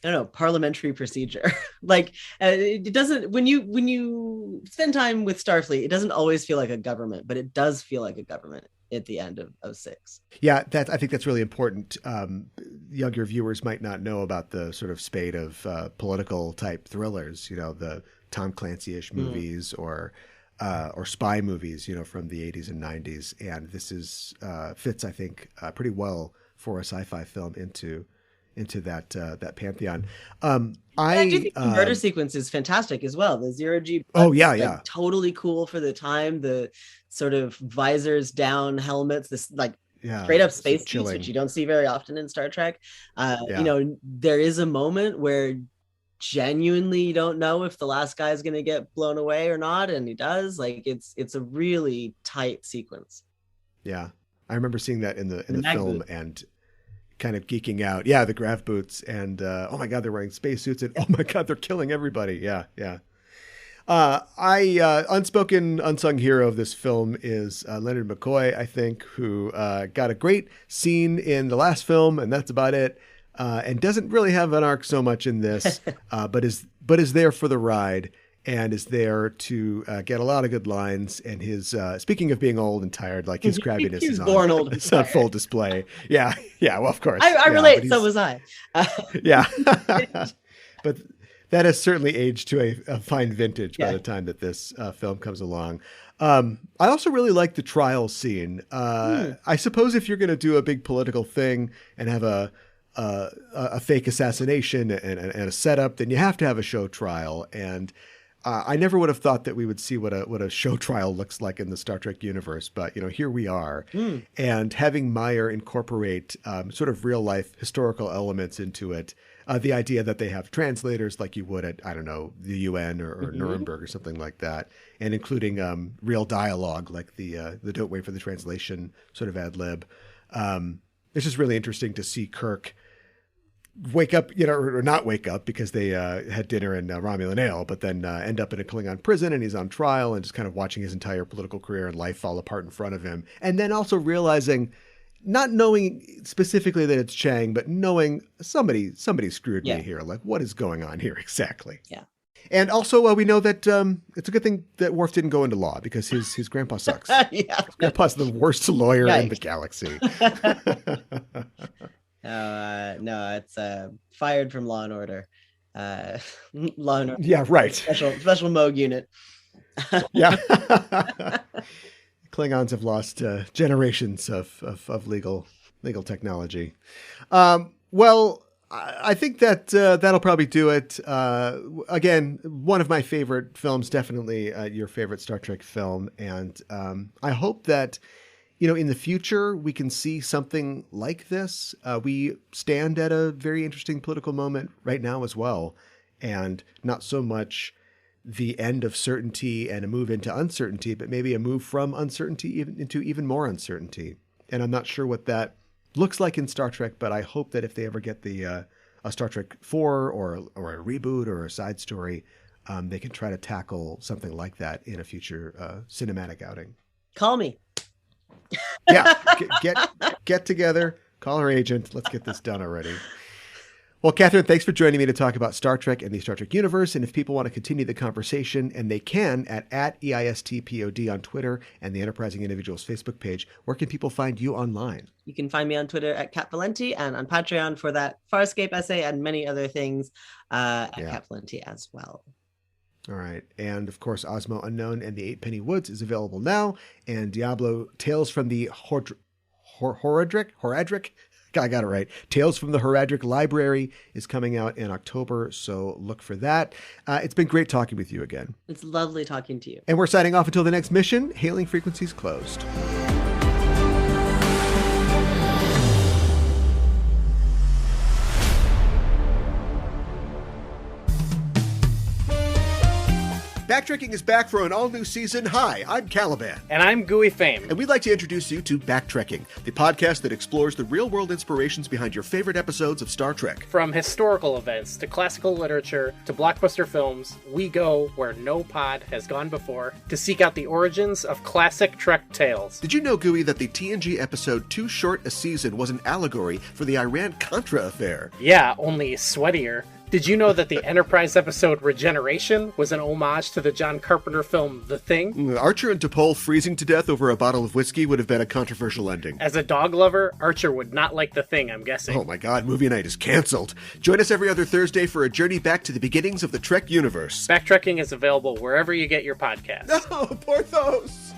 know, parliamentary procedure. Like it doesn't, when you spend time with Starfleet, it doesn't always feel like a government, but it does feel like a government at the end of 6. Yeah, I think that's really important. Younger viewers might not know about the sort of spate of political type thrillers, the Tom Clancy-ish movies or spy movies, from the 80s and 90s. And this fits, I think, pretty well for a sci-fi film into that pantheon. I do think the murder sequence is fantastic as well. The zero G. Totally cool for the time. The sort of visors down, helmets. This straight up space suits, which you don't see very often in Star Trek. There is a moment where genuinely you don't know if the last guy is going to get blown away or not, and he does. Like it's a really tight sequence. Yeah, I remember seeing that in the film and kind of geeking out. Yeah, the grav boots and oh my god, they're wearing spacesuits and oh my god, they're killing everybody. Yeah. Unspoken, unsung hero of this film is Leonard McCoy, I think, who got a great scene in the last film, and that's about it. And doesn't really have an arc so much in this, but is there for the ride and is there to get a lot of good lines. And his speaking of being old and tired, like his crabbiness is on full display. Yeah. Well, of course. I relate. So was I. Yeah. But that has certainly aged to a fine vintage by the time that this film comes along. I also really like the trial scene. I suppose if you're going to do a big political thing and have a fake assassination and a setup, then you have to have a show trial. And I never would have thought that we would see what a show trial looks like in the Star Trek universe, but here we are. And having Meyer incorporate sort of real life historical elements into it, the idea that they have translators like you would at, I don't know, the UN or Nuremberg or something like that, and including real dialogue like the don't wait for the translation sort of ad lib. It's just really interesting to see Kirk wake up, or not wake up because they had dinner in Romulan ale, but then end up in a Klingon prison and he's on trial and just kind of watching his entire political career and life fall apart in front of him. And then also realizing, not knowing specifically that it's Chang, but knowing somebody screwed me here. Like, what is going on here exactly? Yeah. And also we know that it's a good thing that Worf didn't go into law because his grandpa sucks. His grandpa's the worst lawyer in the galaxy. No, it's fired from Law and Order. Law and Order. Yeah, right. Special Moog unit. Yeah. Klingons have lost generations of legal technology. Well, I think that that'll probably do it. Again, one of my favorite films, definitely your favorite Star Trek film. And I hope that in the future, we can see something like this. We stand at a very interesting political moment right now as well. And not so much the end of certainty and a move into uncertainty, but maybe a move from uncertainty into even more uncertainty. And I'm not sure what that looks like in Star Trek, but I hope that if they ever get a Star Trek 4 or a reboot or a side story, they can try to tackle something like that in a future cinematic outing. Call me. Yeah, get together, call her agent. Let's get this done already. Well, Catherynne, thanks for joining me to talk about Star Trek and the Star Trek universe. And if people want to continue the conversation, and they can at @EISTPOD on Twitter and the Enterprising Individuals Facebook page, where can people find you online? You can find me on Twitter at Valente and on Patreon for that Farscape essay and many other things at Valente as well. All right. And of course, Osmo Unknown and the 8 Penny Woods is available now. And Diablo Tales from the Horadric. I got it right. Tales from the Horadric Library is coming out in October, so look for that. It's been great talking with you again. It's lovely talking to you. And we're signing off until the next mission. Hailing frequencies closed. Backtracking is back for an all-new season. Hi, I'm Caliban. And I'm Gooey Fame. And we'd like to introduce you to Backtracking, the podcast that explores the real-world inspirations behind your favorite episodes of Star Trek. From historical events to classical literature to blockbuster films, we go where no pod has gone before to seek out the origins of classic Trek tales. Did you know, Gooey, that the TNG episode Too Short a Season was an allegory for the Iran-Contra affair? Yeah, only sweatier. Did you know that the Enterprise episode Regeneration was an homage to the John Carpenter film The Thing? Archer and T'Pol freezing to death over a bottle of whiskey would have been a controversial ending. As a dog lover, Archer would not like The Thing, I'm guessing. Oh my god, movie night is canceled. Join us every other Thursday for a journey back to the beginnings of the Trek universe. Backtracking is available wherever you get your podcasts. No, Porthos!